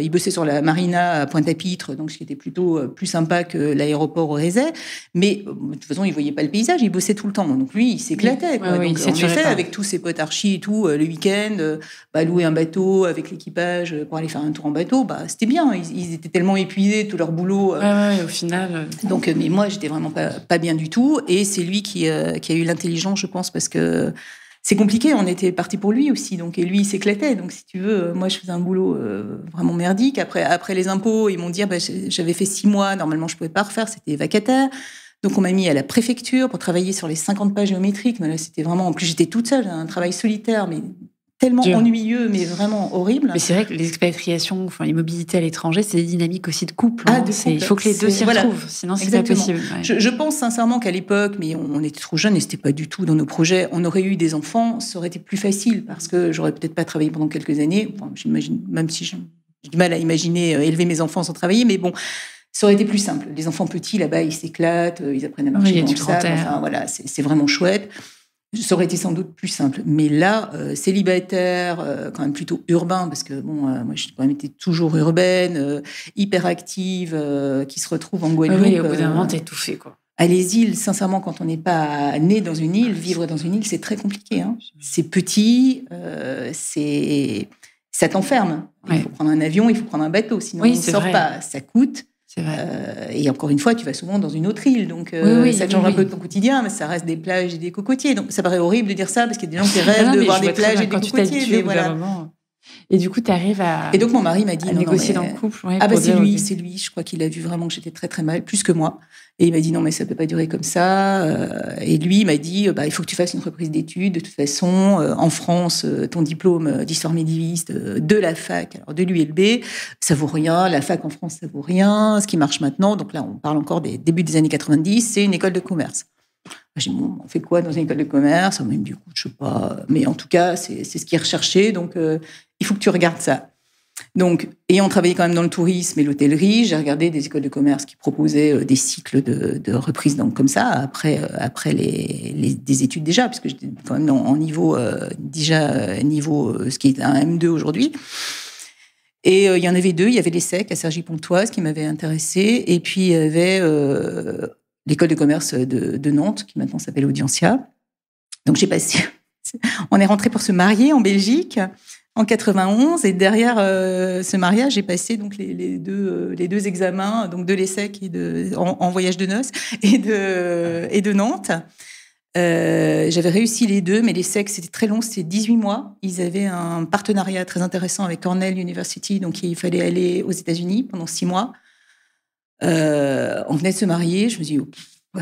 Il bossait sur la marina à Pointe-à-Pitre, donc ce qui était plutôt plus sympa que l'aéroport au Rézet. Mais de toute façon, il voyait pas le paysage, il bossait tout le temps. Donc lui, il s'éclatait. Quoi. Oui, donc, en effet, avec tous ses potes archi et tout, le week-end, louer un bateau avec l'équipage pour aller faire un tour en bateau, c'était bien. Ils étaient tellement épuisés, tout leur boulot. Au final. Donc, mais moi, j'étais vraiment pas bien du tout. Et c'est lui qui a eu l'intelligence, je pense, parce que c'est compliqué, on était parti pour lui aussi, donc, et lui, il s'éclatait. Donc, si tu veux, moi, je faisais un boulot vraiment merdique. Après les impôts, ils m'ont dit, j'avais fait 6 mois, normalement, je pouvais pas refaire, c'était vacataire. Donc, on m'a mis à la préfecture pour travailler sur les 50 pages géométriques. Mais là, c'était vraiment, en plus, j'étais toute seule, un travail solitaire, mais tellement ennuyeux, mais vraiment horrible. Mais c'est vrai que les expatriations, l'immobilité à l'étranger, c'est des dynamiques aussi de couple. Il faut que les deux s'y retrouvent, sinon c'est pas possible. Ouais. Je pense sincèrement qu'à l'époque, mais on était trop jeunes et c'était pas du tout dans nos projets, on aurait eu des enfants, ça aurait été plus facile parce que j'aurais peut-être pas travaillé pendant quelques années. Enfin, j'imagine, même si j'ai du mal à imaginer élever mes enfants sans travailler, mais bon, ça aurait été plus simple. Les enfants petits, là-bas, ils s'éclatent, ils apprennent à marcher dans le sable. Enfin, voilà, c'est vraiment chouette. Ça aurait été sans doute plus simple. Mais là, célibataire, quand même plutôt urbain, parce que moi, j'ai quand même été toujours urbaine, hyperactive, qui se retrouve en Guadeloupe. Oui, au bout d'un moment, t'es étouffée, quoi. À les îles, sincèrement, quand on n'est pas né dans une île, vivre dans une île, c'est très compliqué. C'est petit, ça t'enferme. Il faut prendre un avion, il faut prendre un bateau, sinon on ne sort pas. Ça coûte. C'est vrai. Et encore une fois, tu vas souvent dans une autre île, donc ça te change un peu de ton quotidien, mais ça reste des plages et des cocotiers. Donc ça paraît horrible de dire ça, parce qu'il y a des gens qui rêvent de voir des plages et des cocotiers. Mais voilà. Et du coup, tu arrives à. Et donc mon mari m'a dit négocier dans le couple. Ouais, c'est lui. Je crois qu'il a vu vraiment que j'étais très très mal, plus que moi. Et il m'a dit non, mais ça peut pas durer comme ça. Et lui, il m'a dit il faut que tu fasses une reprise d'études. De toute façon, en France, ton diplôme d'histoire médiéviste de la fac, alors de l'ULB, ça vaut rien. La fac en France, ça vaut rien. Ce qui marche maintenant, donc là, on parle encore des débuts des années 90, c'est une école de commerce. J'ai dit, on fait quoi dans une école de commerce? Même du coup, je sais pas. Mais en tout cas, c'est ce qui est recherché. Donc, il faut que tu regardes ça. Donc, ayant travaillé quand même dans le tourisme et l'hôtellerie, j'ai regardé des écoles de commerce qui proposaient des cycles de reprise comme ça, après des études déjà, parce que j'étais quand même en niveau, ce qui est un M2 aujourd'hui. Et il y en avait 2. Il y avait l'ESSEC à Cergy-Pontoise qui m'avait intéressée. Et puis, il y avait l'école de commerce de Nantes, qui maintenant s'appelle Audiencia. Donc, j'ai passé... On est rentré pour se marier en Belgique en 91. Et derrière ce mariage, j'ai passé donc les deux examens, donc de l'ESSEC et en voyage de noces et de Nantes. J'avais réussi les 2, mais l'ESSEC, c'était très long, c'était 18 mois. Ils avaient un partenariat très intéressant avec Cornell University, donc il fallait aller aux États-Unis pendant 6 mois. On venait de se marier, je me dis,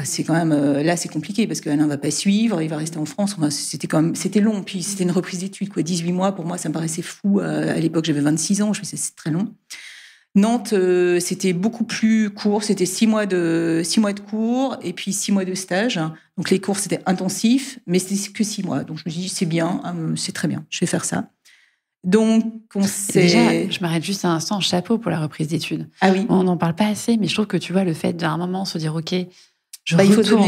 c'est quand même là, c'est compliqué parce qu'Alain va pas suivre, il va rester en France. Enfin, c'était long, puis c'était une reprise d'études, 18 mois pour moi, ça me paraissait fou. À l'époque, j'avais 26 ans, je me disais c'est très long. Nantes, c'était beaucoup plus court, c'était 6 mois de cours et puis 6 mois de stage. Donc les cours c'était intensif, mais c'était que 6 mois. Donc je me dis c'est bien, c'est très bien, je vais faire ça. Donc, déjà, je m'arrête juste un instant, chapeau pour la reprise d'études. Ah oui. On n'en parle pas assez, mais je trouve que tu vois, le fait d'un moment se dire, OK, il faut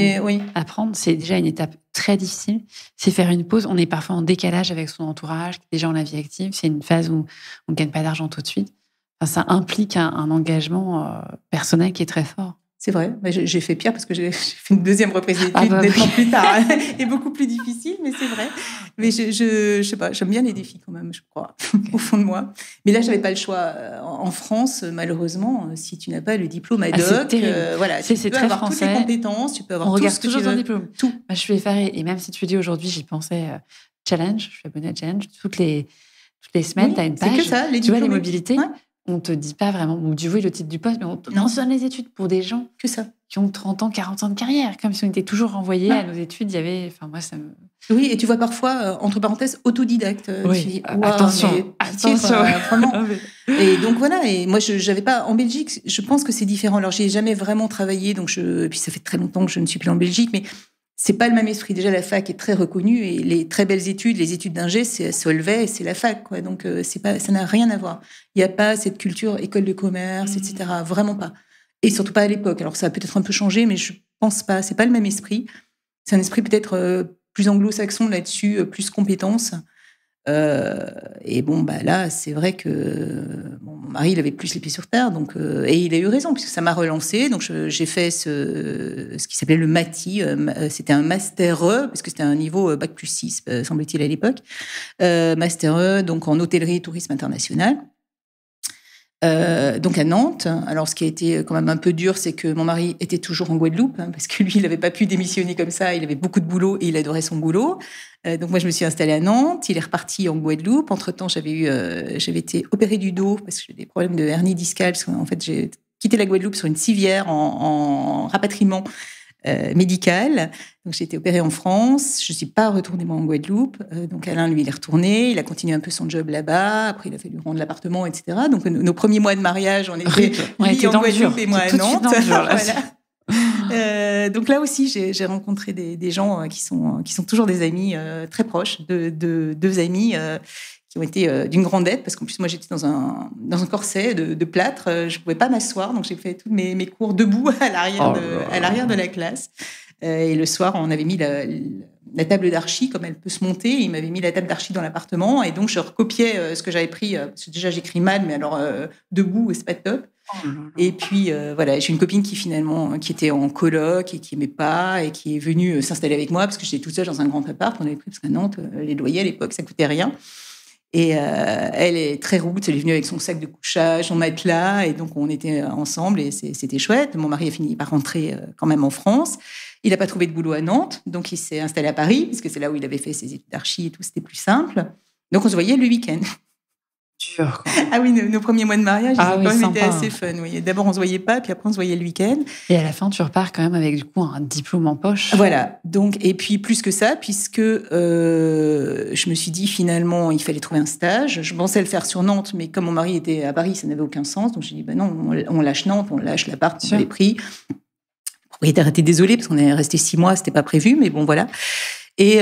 apprendre, c'est déjà une étape très difficile. C'est faire une pause. On est parfois en décalage avec son entourage, déjà en la vie active. C'est une phase où on ne gagne pas d'argent tout de suite. Enfin, ça implique un engagement personnel qui est très fort. C'est vrai, j'ai fait pire parce que j'ai fait une deuxième reprise d'études nettement plus tard et beaucoup plus difficile, mais c'est vrai. Mais je sais pas, j'aime bien les défis quand même, je crois, au fond de moi. Mais là, j'avais pas le choix. En France, malheureusement, si tu n'as pas le diplôme ad hoc, voilà, tu peux très avoir français. toutes les compétences, tu peux avoir on tout regarde ce que toujours tu veux. ton diplôme. Tout. Je suis effarée. Et même si tu dis aujourd'hui, j'y pensais, Challenge, je suis abonnée à Challenge, toutes les semaines, tu as une page. C'est que ça, tu vois, les mobilités. Ouais. On ne te dit pas vraiment, tu vois le titre du poste, mais on te mentionne les études pour des gens que ça. Qui ont 30 ans, 40 ans de carrière, comme si on était toujours renvoyés à nos études. Il y avait, enfin moi ça me... Oui, et tu vois parfois, entre parenthèses, autodidacte. Oui, dis, attention. Vraiment. Et donc voilà, et moi j'avais pas, en Belgique, je pense que c'est différent. Alors j'ai jamais vraiment travaillé, et puis ça fait très longtemps que je ne suis plus en Belgique, mais c'est pas le même esprit. Déjà, la fac est très reconnue et les très belles études, les études d'ingé, c'est Solvay et c'est la fac, quoi. Donc, ça n'a rien à voir. Il n'y a pas cette culture école de commerce, etc. Vraiment pas. Et surtout pas à l'époque. Alors, ça a peut-être un peu changé, mais je pense pas. C'est pas le même esprit. C'est un esprit peut-être plus anglo-saxon là-dessus, plus compétences. Et bon, là, c'est vrai que mon mari, il avait plus les pieds sur terre, donc et il a eu raison puisque ça m'a relancé. Donc j'ai fait ce qui s'appelait le MATI. C'était un master E parce que c'était un niveau bac plus 6, semble-t-il à l'époque. Master E, donc en hôtellerie et tourisme international. Donc à Nantes. Alors ce qui a été quand même un peu dur, c'est que mon mari était toujours en Guadeloupe, parce que lui, il n'avait pas pu démissionner comme ça. Il avait beaucoup de boulot et il adorait son boulot. Donc moi, je me suis installée à Nantes. Il est reparti en Guadeloupe. Entre-temps, j'avais été opérée du dos parce que j'ai des problèmes de hernie discale. Parce qu'en fait, j'ai quitté la Guadeloupe sur une civière en rapatriement médical. Donc j'ai été opérée en France. Je ne suis pas retournée moi en Guadeloupe. Donc Alain, lui, il est retourné. Il a continué un peu son job là-bas. Après, il a fallu rendre l'appartement, etc. Donc nos premiers mois de mariage, on était lui en Guadeloupe et moi à Nantes. Donc là aussi, j'ai rencontré des gens qui sont toujours des amis très proches, deux amis qui ont été d'une grande aide, parce qu'en plus, moi, j'étais dans un corset de plâtre. Je ne pouvais pas m'asseoir, donc j'ai fait tous mes cours debout à l'arrière de la classe. Et le soir, on avait mis la table d'archi, comme elle peut se monter. Il m'avait mis la table d'archi dans l'appartement, et donc je recopiais ce que j'avais pris. Parce que déjà, j'écris mal, mais alors debout, c'est pas top. Et puis voilà, j'ai une copine qui était en coloc et qui aimait pas et qui est venue s'installer avec moi parce que j'étais toute seule dans un grand appart. On avait pris parce qu'à Nantes, les loyers à l'époque, ça coûtait rien. Et elle est très route, elle est venue avec son sac de couchage, son matelas, et donc on était ensemble et c'était chouette. Mon mari a fini par rentrer quand même en France. Il n'a pas trouvé de boulot à Nantes, donc il s'est installé à Paris parce que c'est là où il avait fait ses études d'archi et tout, c'était plus simple. Donc on se voyait le week-end. Dur, quoi. Ah oui, nos premiers mois de mariage, ils ont quand même été assez fun. Oui. D'abord, on se voyait pas, puis après, on se voyait le week-end. Et à la fin, tu repars quand même avec du coup un diplôme en poche. Voilà. Donc, et puis plus que ça, puisque je me suis dit finalement, il fallait trouver un stage. Je pensais le faire sur Nantes, mais comme mon mari était à Paris, ça n'avait aucun sens. Donc j'ai dit, non, on lâche Nantes, on lâche l'appart qu'on avait pris. Le propriétaire était désolé parce qu'on est resté 6 mois, c'était pas prévu, mais bon voilà. Et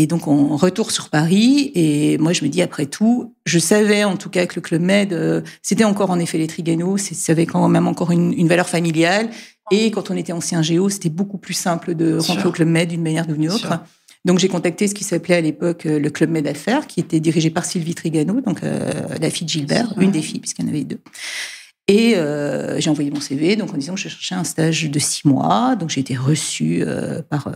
donc, on retourne sur Paris. Et moi, je me dis, après tout, je savais en tout cas que le Club Med, c'était encore en effet les Trigano, ça avait quand même encore une valeur familiale. Et quand on était ancien géo, c'était beaucoup plus simple de rentrer au Club Med d'une manière ou d'une autre. Sûr. Donc, j'ai contacté ce qui s'appelait à l'époque le Club Med Affaires, qui était dirigé par Sylvie Trigano, donc la fille de Gilbert, une des filles, puisqu'il y en avait 2. Et j'ai envoyé mon CV, donc en disant que je cherchais un stage de 6 mois. Donc j'ai été reçue par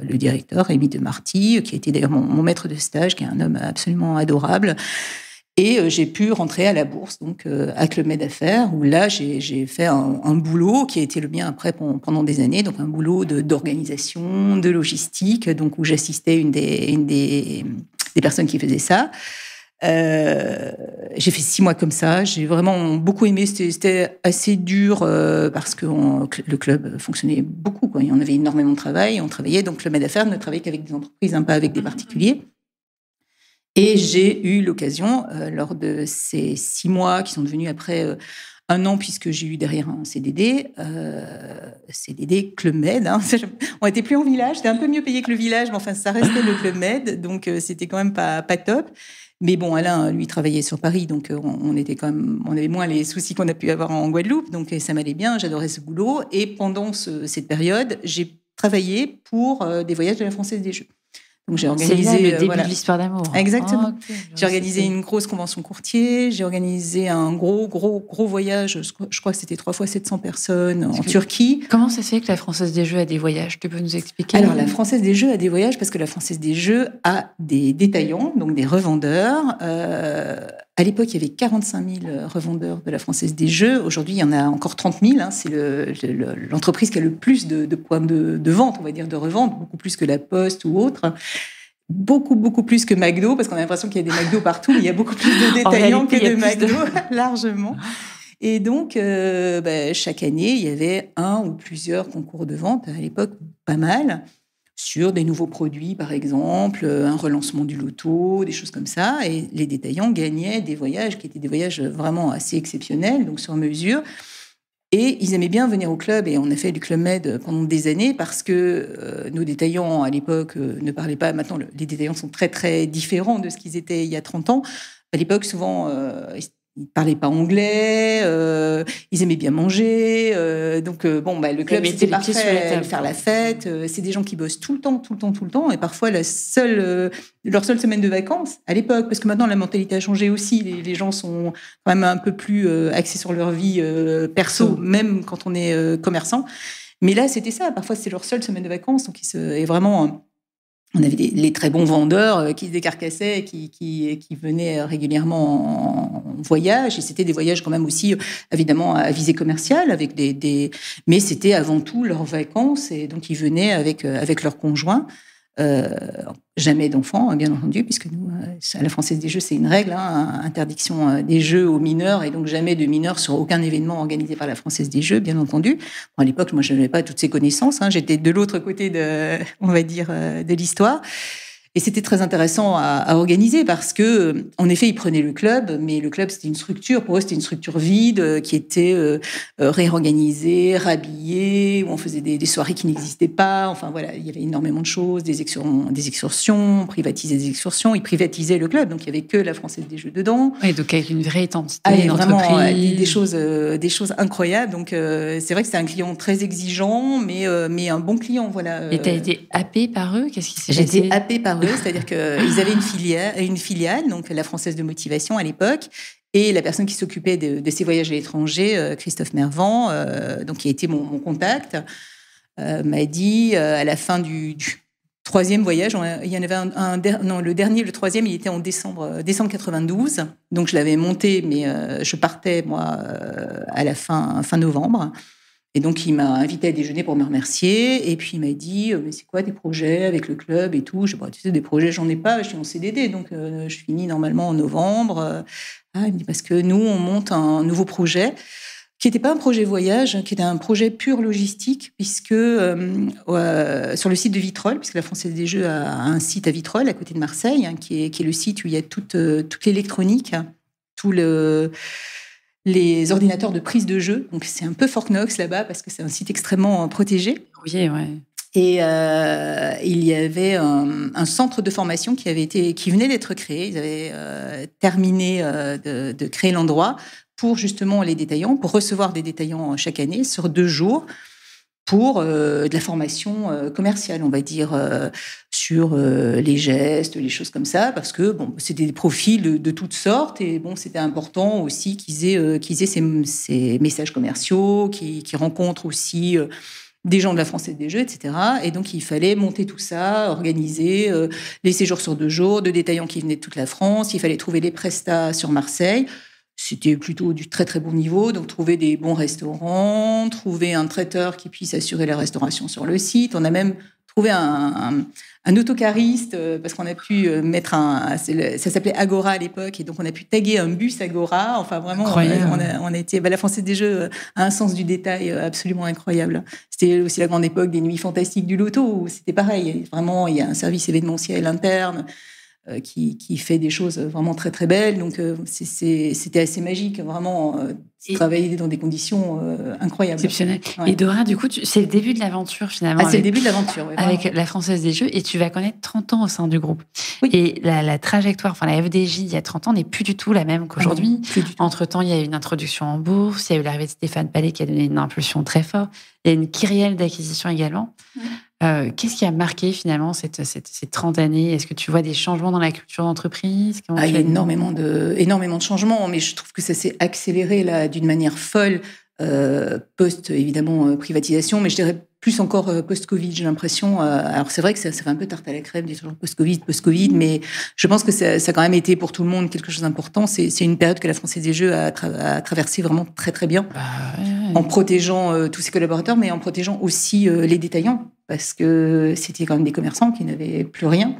le directeur, Rémi Demarty, qui a été d'ailleurs mon maître de stage, qui est un homme absolument adorable. Et j'ai pu rentrer à la bourse, donc à Club Med Affaires, où là j'ai fait un boulot qui a été le mien après pendant des années, donc un boulot d'organisation, de logistique, donc où j'assistais une des personnes qui faisait ça. J'ai fait 6 mois comme ça. J'ai vraiment beaucoup aimé. C'était assez dur parce que le club fonctionnait beaucoup, quoi. On avait énormément de travail. On travaillait, donc le Med Affaires ne travaillait qu'avec des entreprises, pas avec des particuliers. Et j'ai eu l'occasion, lors de ces 6 mois qui sont devenus après 1 an, puisque j'ai eu derrière un CDD, CDD Club Med. On n'était plus en village, c'était un peu mieux payé que le village, mais enfin, ça restait le Club Med, donc c'était quand même pas top. Mais bon, Alain, lui, travaillait sur Paris, donc on avait moins les soucis qu'on a pu avoir en Guadeloupe, donc ça m'allait bien, j'adorais ce boulot. Et pendant cette période, j'ai travaillé pour des voyages de la Française des Jeux. Donc j'ai organisé c'est là le début de l'histoire d'amour. Exactement. J'ai organisé une grosse convention courtier, j'ai organisé un gros voyage, je crois que c'était 3 fois 700 personnes en Turquie. Comment ça se fait que la Française des Jeux a des voyages? Tu peux nous expliquer? Alors la Française des Jeux a des voyages parce que la Française des Jeux a des détaillants, donc des revendeurs. À l'époque, il y avait 45 000 revendeurs de la Française des Jeux. Aujourd'hui, il y en a encore 30 000. C'est l'entreprise qui a le plus de points de vente, on va dire, de revente, beaucoup plus que la Poste ou autre. Beaucoup plus que McDo, parce qu'on a l'impression qu'il y a des McDo partout, mais il y a beaucoup plus de détaillants que de McDo, largement. Et donc, chaque année, il y avait un ou plusieurs concours de vente, à l'époque, pas mal, sur des nouveaux produits, par exemple, un relancement du loto, des choses comme ça. Et les détaillants gagnaient des voyages qui étaient des voyages vraiment assez exceptionnels, donc sur mesure. Et ils aimaient bien venir au club, et on a fait du Club Med pendant des années parce que nos détaillants, à l'époque, ne parlaient pas. Maintenant, les détaillants sont très, très différents de ce qu'ils étaient il y a 30 ans. À l'époque, souvent, ils ne parlaient pas anglais, ils aimaient bien manger. Le club, c'était parfait, faire la fête. C'est des gens qui bossent tout le temps. Et parfois, leur seule semaine de vacances, à l'époque, parce que maintenant, la mentalité a changé aussi. Les gens sont quand même un peu plus axés sur leur vie perso, même quand on est commerçant. Mais là, c'était ça. Parfois, c'est leur seule semaine de vacances. Donc, on avait les très bons vendeurs qui se décarcassaient, qui venaient régulièrement en voyage. Et c'était des voyages quand même aussi, évidemment, à visée commerciale, mais c'était avant tout leurs vacances. Et donc, ils venaient avec leurs conjoints. Jamais d'enfants, bien entendu, puisque nous, à la Française des Jeux, c'est une règle, interdiction des jeux aux mineurs, et donc jamais de mineurs sur aucun événement organisé par la Française des Jeux, bien entendu. Bon, à l'époque, moi, je n'avais pas toutes ces connaissances, j'étais de l'autre côté de l'histoire. Et c'était très intéressant à organiser parce que, en effet, ils prenaient le club, mais le club, c'était une structure. Pour eux, c'était une structure vide qui était réorganisée, rhabillée, où on faisait des soirées qui n'existaient pas. Enfin, voilà, il y avait énormément de choses, des excursions, on privatisait des excursions. Ils privatisaient le club, donc il n'y avait que la Française des Jeux dedans. Et donc, avec une vraie identité d'entreprise. Vraiment, des choses incroyables. Donc, c'est vrai que c'était un client très exigeant, mais un bon client, voilà. Et tu as été happée par eux? Qu'est-ce qui s'est passé? J'ai été happée par eux. C'est-à-dire qu'ils avaient une filiale, donc la Française de Motivation à l'époque, et la personne qui s'occupait de ces voyages à l'étranger, Christophe Mervent, donc qui a été mon contact, m'a dit à la fin du 3e voyage, il y en avait le 3e, il était en décembre 92, donc je l'avais monté, mais je partais moi à la fin novembre. Et donc, il m'a invité à déjeuner pour me remercier. Et puis, il m'a dit, mais c'est quoi tes projets avec le club et tout? Je dis, tu sais, des projets, j'en ai pas. Je suis en CDD, donc je finis normalement en novembre. Il me dit, parce que nous, on monte un nouveau projet qui n'était pas un projet voyage, qui était un projet pur logistique, puisque sur le site de Vitrolles, puisque la Française des Jeux a un site à Vitrolles, à côté de Marseille, qui est le site où il y a toute l'électronique, les ordinateurs de prise de jeu. Donc, c'est un peu Fort Knox là-bas parce que c'est un site extrêmement protégé. Oui, ouais. Et il y avait un centre de formation qui venait d'être créé. Ils avaient terminé de créer l'endroit pour justement les détaillants, pour recevoir des détaillants chaque année sur 2 jours pour de la formation commerciale, on va dire, sur les gestes, les choses comme ça, parce que c'était des profils de toutes sortes, et c'était important aussi qu'ils aient ces messages commerciaux, qui rencontrent aussi des gens de la Française des Jeux, etc. Et donc, il fallait monter tout ça, organiser les séjours sur 2 jours, de détaillants qui venaient de toute la France, il fallait trouver les prestats sur Marseille. C'était plutôt du très, très bon niveau. Donc, trouver des bons restaurants, trouver un traiteur qui puisse assurer la restauration sur le site. On a même trouvé un autocariste parce qu'on a pu mettre ça s'appelait Agora à l'époque, et donc on a pu taguer un bus Agora. Enfin, vraiment, on a été. La Française des Jeux a un sens du détail absolument incroyable. C'était aussi la grande époque des nuits fantastiques du loto, où c'était pareil. Vraiment, il y a un service événementiel interne qui fait des choses vraiment très très belles. Donc c'était assez magique, vraiment travailler dans des conditions incroyables. Exceptionnelles. Ouais. Et Dora, du coup, c'est le début de l'aventure finalement. C'est le début de l'aventure, oui, avec la Française des Jeux, et tu vas connaître 30 ans au sein du groupe. Oui. Et la trajectoire, enfin la FDJ il y a 30 ans n'est plus du tout la même qu'aujourd'hui. Entre-temps, il y a eu une introduction en bourse, il y a eu l'arrivée de Stéphane Palais qui a donné une impulsion très forte, il y a une kyrielle d'acquisition également. Qu'est-ce qui a marqué finalement ces 30 années? Est-ce que tu vois des changements dans la culture d'entreprise? Il y a énormément de changements, mais je trouve que ça s'est accéléré là d'une manière folle post évidemment privatisation, mais je dirais plus encore post-Covid, j'ai l'impression. Alors c'est vrai que ça fait un peu tarte à la crème, toujours post-Covid, mais je pense que ça a quand même été pour tout le monde quelque chose d'important. C'est une période que la Française des Jeux a traversée vraiment très très bien, en protégeant tous ses collaborateurs, mais en protégeant aussi les détaillants, parce que c'était quand même des commerçants qui n'avaient plus rien.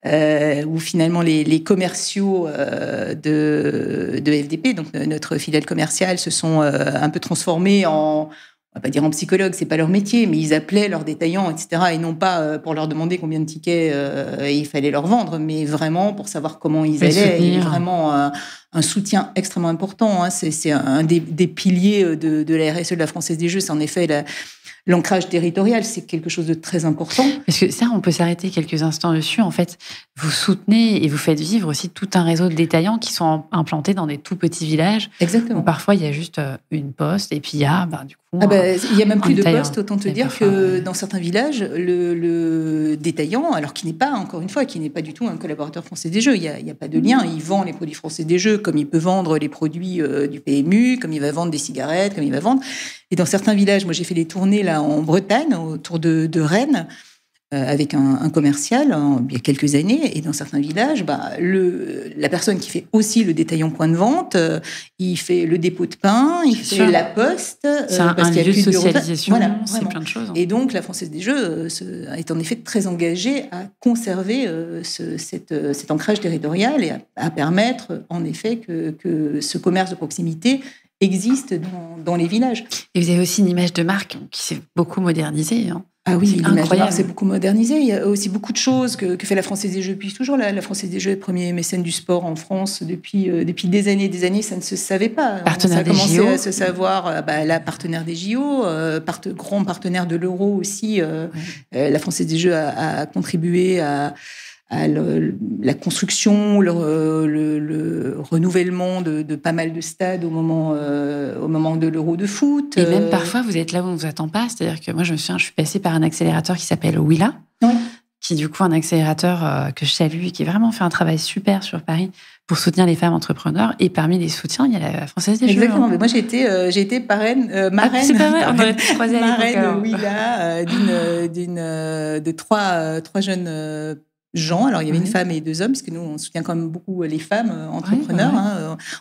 Où finalement les commerciaux de FDP, donc notre filiale commerciale, se sont un peu transformés en, on va pas dire en psychologues, c'est pas leur métier, mais ils appelaient leurs détaillants, etc. Et non pas pour leur demander combien de tickets il fallait leur vendre, mais vraiment pour savoir comment ils allaient. Et vraiment un soutien extrêmement important. C'est un des piliers de la RSE de la Française des Jeux. C'est en effet l'ancrage territorial, c'est quelque chose de très important. Parce que ça, on peut s'arrêter quelques instants dessus. En fait, vous soutenez et vous faites vivre aussi tout un réseau de détaillants qui sont implantés dans des tout petits villages. Exactement. Où parfois, il y a juste une poste et puis il y a, du coup... il y a même plus de postes, autant te dire que dans certains villages, le détaillant, alors qui n'est pas, encore une fois, qui n'est pas du tout un collaborateur Français des Jeux, il n'y a pas de lien. Il vend les produits Français des Jeux comme il peut vendre les produits du PMU, comme il va vendre des cigarettes, comme il va vendre... Et dans certains villages, moi j'ai fait des tournées là en Bretagne, autour de Rennes, avec un commercial il y a quelques années. Et dans certains villages, la personne qui fait aussi le détaillant point de vente, il fait le dépôt de pain, il fait la poste. C'est un lieu de socialisation, c'est plein de choses. Et donc la Française des Jeux est en effet très engagée à conserver cet ancrage territorial et à permettre en effet que ce commerce de proximité existe dans les villages. Et vous avez aussi une image de marque qui s'est beaucoup modernisée. Ah oui, l'image de marque s'est beaucoup modernisée. Il y a aussi beaucoup de choses que fait la Française des Jeux depuis toujours. La Française des Jeux est le premier mécène du sport en France depuis des années. Ça ne se savait pas. Partenaire ça a commencé des JO. À se savoir. La partenaire des JO, grand partenaire de l'Euro aussi. La Française des Jeux a contribué à la construction, le renouvellement de pas mal de stades au moment de l'Euro de foot. Et même parfois, vous êtes là où on ne vous attend pas. C'est-à-dire que moi, je me souviens, je suis passée par un accélérateur qui s'appelle Willa, qui est du coup un accélérateur que je salue et qui a vraiment fait un travail super sur Paris pour soutenir les femmes entrepreneurs. Et parmi les soutiens, il y a la Française des Jeux. Exactement. Mais moi, j'ai été marraine. C'est pas vrai, on aurait pu se croiser marraine Willa, de trois jeunes gens. Alors, il y avait une femme et 2 hommes, parce que nous, on soutient quand même beaucoup les femmes entrepreneurs.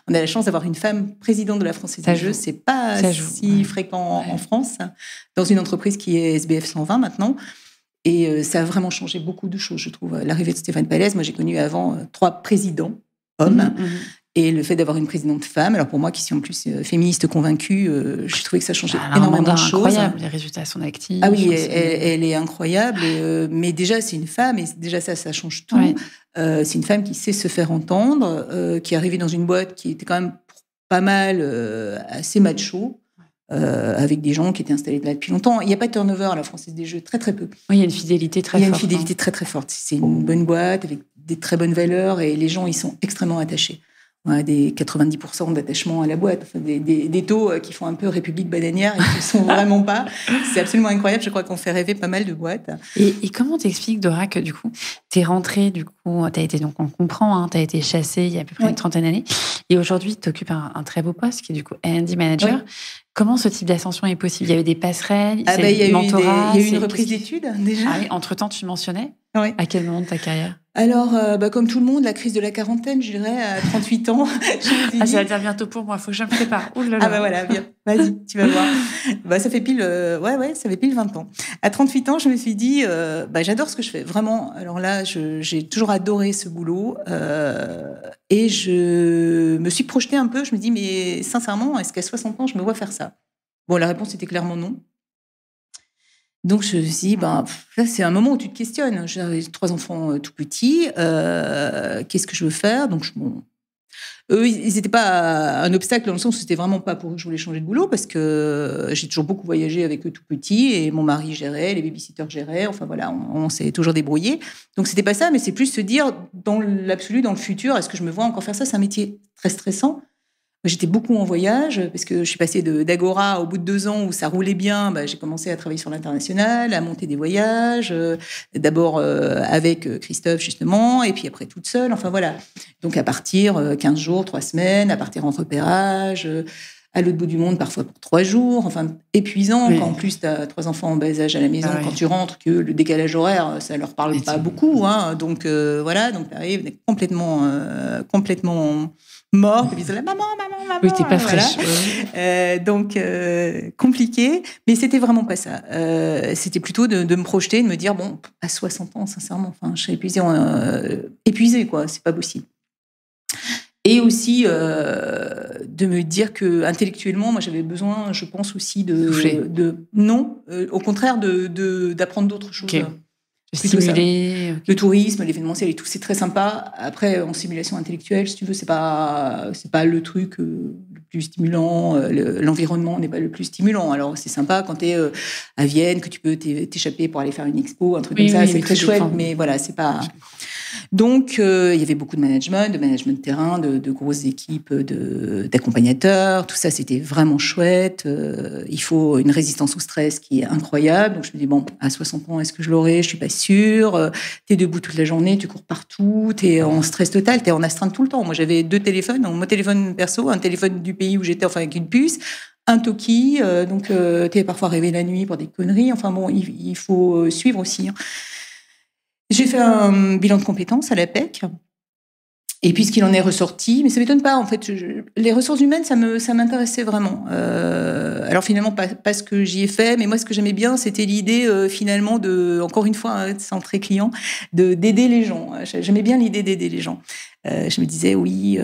On a la chance d'avoir une femme présidente de la Française des Jeux. C'est pas si fréquent en France, dans une entreprise qui est SBF 120 maintenant. Et ça a vraiment changé beaucoup de choses, je trouve. L'arrivée de Stéphane Palais, moi, j'ai connu avant 3 présidents hommes. Et le fait d'avoir une présidente femme, alors pour moi qui suis en plus féministe convaincue, je trouvais que ça changeait énormément de choses. Incroyable, les résultats sont actifs. Ah oui, elle est incroyable. Mais déjà, c'est une femme et déjà ça change tout. Ouais. C'est une femme qui sait se faire entendre, qui est arrivée dans une boîte qui était quand même pas mal assez macho. Avec des gens qui étaient installés là depuis longtemps. Il n'y a pas de turnover à la Française des Jeux, très très peu. Oui, il y a une fidélité très forte. Il y a une fidélité très très forte. C'est une bonne boîte avec des très bonnes valeurs et les gens ils sont extrêmement attachés. Des 90% d'attachement à la boîte, des taux qui font un peu République bananière et qui ne sont vraiment pas. C'est absolument incroyable. Je crois qu'on fait rêver pas mal de boîtes. Et comment t'expliques, Dora, que du coup, t'es rentrée, t'as été, donc on comprend, t'as été chassée il y a à peu près une 30aine d'années, et aujourd'hui, t'occupes un très beau poste qui est du coup R&D manager. Oui. Comment ce type d'ascension est possible? Il y avait des passerelles, il y a eu une reprise d'études déjà. Ah oui, entre-temps, tu mentionnais. Oui. À quel moment de ta carrière? Alors, comme tout le monde, la crise de la quarantaine, je dirais, à 38 ans. Ça va dire bientôt pour moi, il faut que je me prépare. Ouh là là. Ah bah voilà, bien, vas-y, tu vas voir. Ça fait pile, ça fait pile 20 ans. À 38 ans, je me suis dit, j'adore ce que je fais, vraiment. Alors là, j'ai toujours adoré ce boulot. Et je me suis projetée un peu, je me dis, mais sincèrement, est-ce qu'à 60 ans, je me vois faire ça? Bon, la réponse était clairement non. Donc, je me suis dit, là, c'est un moment où tu te questionnes. J'ai 3 enfants tout petits. Qu'est-ce que je veux faire? Donc, eux, ils n'étaient pas un obstacle dans le sens où c'était vraiment pas pour eux que je voulais changer de boulot parce que j'ai toujours beaucoup voyagé avec eux tout petits et mon mari gérait, les babysitters géraient. Enfin, voilà, on s'est toujours débrouillé. Donc, c'était pas ça, mais c'est plus se dire, dans l'absolu, dans le futur, est-ce que je me vois encore faire ça? C'est un métier très stressant. J'étais beaucoup en voyage parce que je suis passée d'Agora au bout de 2 ans où ça roulait bien. J'ai commencé à travailler sur l'international, à monter des voyages, d'abord avec Christophe justement, et puis après toute seule. Enfin voilà. Donc à partir 15 jours, 3 semaines, à partir en repérage, à l'autre bout du monde parfois pour 3 jours. Enfin épuisant quand en plus tu as 3 enfants en bas âge à la maison. Quand tu rentres, que le décalage horaire, ça leur parle pas beaucoup. Hein. Donc voilà, donc tu arrives complètement mort, puis ils disaient maman. Oui, t'es pas fraîche. Voilà. Donc compliqué, mais c'était vraiment pas ça. C'était plutôt de me projeter, de me dire bon, à 60 ans, sincèrement, enfin, je serais épuisée quoi, c'est pas possible. Et aussi de me dire que intellectuellement, moi, j'avais besoin, je pense aussi au contraire, d'apprendre d'autres choses. Okay. Stimuler. Le tourisme, l'événementiel et tout, c'est très sympa. Après, en simulation intellectuelle, si tu veux, c'est pas le truc le plus stimulant. L'environnement n'est pas le plus stimulant. Alors, c'est sympa quand tu es à Vienne, que tu peux t'échapper pour aller faire une expo, un truc comme ça. C'est très chouette, mais voilà, c'est pas... Donc, il y avait beaucoup de management de terrain, de grosses équipes d'accompagnateurs. Tout ça, c'était vraiment chouette. Il faut une résistance au stress qui est incroyable. Donc, je me dis, bon, à 60 ans, est-ce que je l'aurai? Je suis pas sûre. T'es debout toute la journée, tu cours partout, t'es en stress total, t'es en astreinte tout le temps. Moi, j'avais 2 téléphones. Donc, mon téléphone perso, un téléphone du pays où j'étais, enfin, avec une puce, un Toki. Donc, t'es parfois réveillé la nuit pour des conneries. Enfin, bon, il faut suivre aussi. Hein. J'ai fait un bilan de compétences à l'APEC. Et puis, ce qu'il en est ressorti, mais ça ne m'étonne pas, en fait. Les ressources humaines, ça m'intéressait vraiment. Alors, finalement, pas ce que j'y ai fait, mais moi, ce que j'aimais bien, c'était l'idée, finalement, encore une fois, centré client, d'aider les gens. J'aimais bien l'idée d'aider les gens. Je me disais, oui,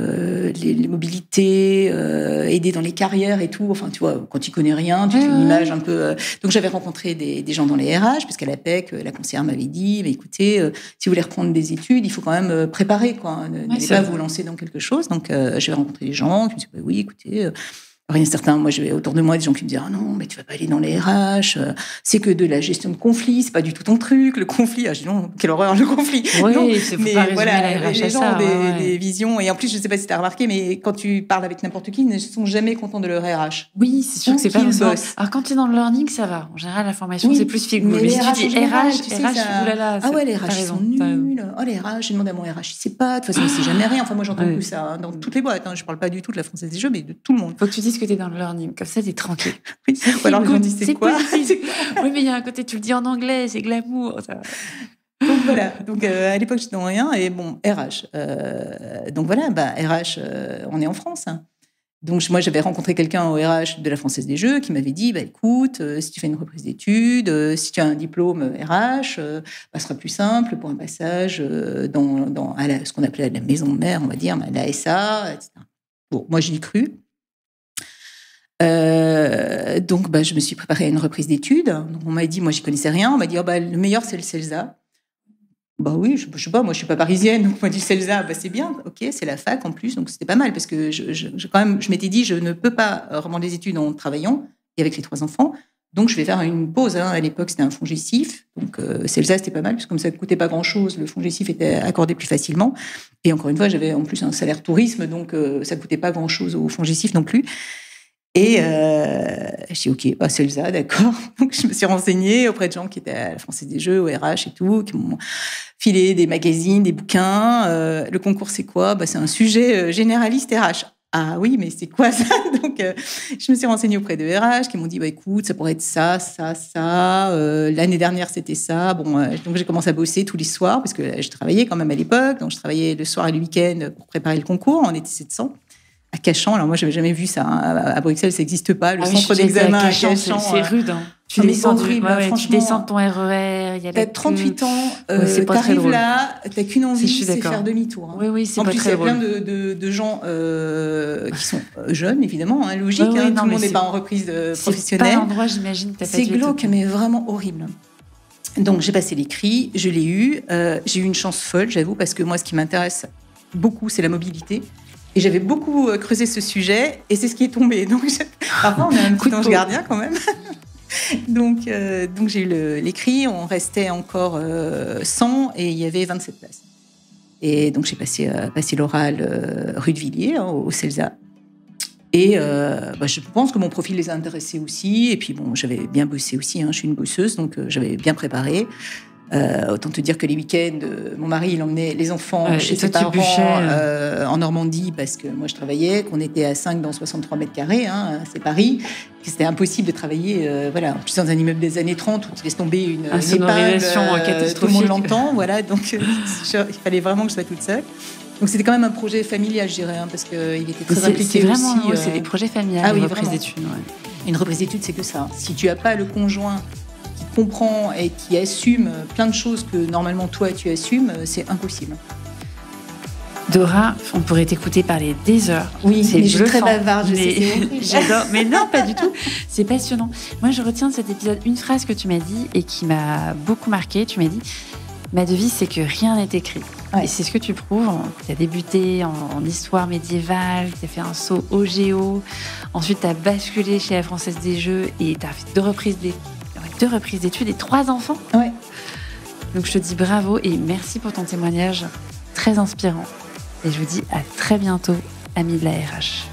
les mobilités, aider dans les carrières et tout. Enfin, tu vois, quand tu connais rien, tu te fais une image un peu... Donc, j'avais rencontré des gens dans les RH, parce qu'à l'APEC, la conseillère m'avait dit, mais écoutez, si vous voulez reprendre des études, il faut quand même préparer, quoi. N'allez pas vous lancer dans quelque chose. Donc, j'avais rencontré des gens qui me disaient, oui, écoutez... Rien de certain. Moi, j'avais autour de moi des gens qui me disaient ah non, mais tu vas pas aller dans les RH. C'est que de la gestion de conflit. C'est pas du tout ton truc. Le conflit. Ah, je dis non, quelle horreur le conflit. Oui, non, mais voilà, les gens ont des visions. Et en plus, je sais pas si tu as remarqué, mais quand tu parles avec n'importe qui, ils ne sont jamais contents de leur RH. Oui, c'est sûr que c'est pas forcément. Alors quand tu es dans le learning, ça va. En général, la formation c'est plus feel good. Mais si tu dis RH, oulala. Ah ouais, les RH sont nuls. Oh les RH, j'ai demandé à mon RH, il sait pas. De toute façon, il sait jamais rien. Enfin, moi, j'entends tout ça dans toutes les boîtes. Je parle pas du tout de la Française des Jeux, mais de tout le monde. Faut que tu dises que tu es dans le learning, comme ça, tu es tranquille. Oui, ou alors les gens disent c'est quoi? Oui, mais il y a un côté, tu le dis en anglais, c'est glamour. Ça... Donc voilà, donc, à l'époque, j'étais dans rien, et bon, RH. Donc voilà, RH, on est en France. Hein. Donc moi, j'avais rencontré quelqu'un au RH de la Française des Jeux qui m'avait dit, écoute, si tu fais une reprise d'études, si tu as un diplôme RH, ça sera plus simple pour un passage à ce qu'on appelait la maison de mère, on va dire, la SA, etc. Bon, moi, j'y ai cru. Donc, je me suis préparée à une reprise d'études. Donc, on m'a dit, moi, j'y connaissais rien. On m'a dit, le meilleur, c'est le CELSA. Oui, je sais pas, moi, je suis pas parisienne. Donc, on m'a dit, CELSA, c'est bien. OK, c'est la fac en plus. Donc, c'était pas mal parce que je m'étais dit, je ne peux pas reprendre des études en travaillant et avec les 3 enfants. Donc, je vais faire une pause. Hein. À l'époque, c'était un fonds GESIF. Donc, CELSA, c'était pas mal, parce que comme ça ne coûtait pas grand-chose, le fonds GESIF était accordé plus facilement. Et encore une fois, j'avais en plus un salaire tourisme, donc ça ne coûtait pas grand-chose au fonds GESIF non plus. Et je dis, OK, CELSA, d'accord. Donc, je me suis renseignée auprès de gens qui étaient à la Française des Jeux, au RH et tout, qui m'ont filé des magazines, des bouquins. Le concours, c'est quoi? C'est un sujet généraliste RH. Ah oui, mais c'est quoi ça? Donc, je me suis renseignée auprès de RH qui m'ont dit, bah, écoute, ça pourrait être ça, ça, ça. L'année dernière, c'était ça. Bon, donc j'ai commencé à bosser tous les soirs parce que je travaillais quand même à l'époque. Donc, je travaillais le soir et le week-end pour préparer le concours. On était 700 à Cachan. Alors moi, j'avais jamais vu ça. Hein. À Bruxelles, ça n'existe pas. Le centre d'examen à Cachan, c'est rude. Hein. Tu descends tu descends de ton RER, il y a t'as 38 ans, c'est pas très t'arrives drôle. là, t'as qu'une envie, c'est faire demi-tour. Hein. Oui, c'est en pas plus, très drôle. En plus, il y a plein de gens qui sont jeunes, évidemment, hein, logique. Oui, hein, tout le monde n'est pas en reprise professionnelle. C'est pas l'endroit, j'imagine. C'est glauque, mais vraiment horrible. Donc, j'ai passé l'écrit, je l'ai eu. J'ai eu une chance folle, j'avoue, parce que moi, ce qui m'intéresse beaucoup, c'est la mobilité. Et j'avais beaucoup creusé ce sujet, et c'est ce qui est tombé. Donc, parfois, on a un petit ange gardien quand même. Donc j'ai eu l'écrit, on restait encore 100 et il y avait 27 places. Et donc j'ai passé l'oral rue de Villiers, hein, au CELSA. Et je pense que mon profil les a intéressés aussi. Et puis bon, j'avais bien bossé aussi, hein, je suis une bosseuse, donc j'avais bien préparé. Autant te dire que les week-ends, mon mari, il emmenait les enfants chez ses parents en Normandie parce que moi, je travaillais, qu'on était à 5 dans 63 mètres carrés, hein, c'est Paris, que c'était impossible de travailler en plus dans un immeuble des années 30 où tu laisses tomber une épingle, tout le monde l'entend, voilà, donc il fallait vraiment que je sois toute seule. Donc c'était quand même un projet familial, je dirais, hein, parce qu'il était très impliqué vraiment, aussi. C'est des projets familiales, une reprise d'études. Ouais. Une reprise d'études, c'est que ça. Si tu n'as pas le conjoint qui comprend et qui assume plein de choses que normalement toi tu assumes, c'est impossible. Dora, on pourrait t'écouter parler des heures. Oui, mais je suis très bavarde, je sais. J'adore, mais non, pas du tout. C'est passionnant. Moi, je retiens de cet épisode une phrase que tu m'as dit et qui m'a beaucoup marquée. Tu m'as dit, ma devise, c'est que rien n'est écrit. Ouais. Et c'est ce que tu prouves. Tu as débuté en histoire médiévale, tu as fait un saut au géo. Ensuite, tu as basculé chez la Française des Jeux et tu as fait 2 reprises d'études et 3 enfants. Ouais. Donc, je te dis bravo et merci pour ton témoignage très inspirant. Et je vous dis à très bientôt, amis de la RH.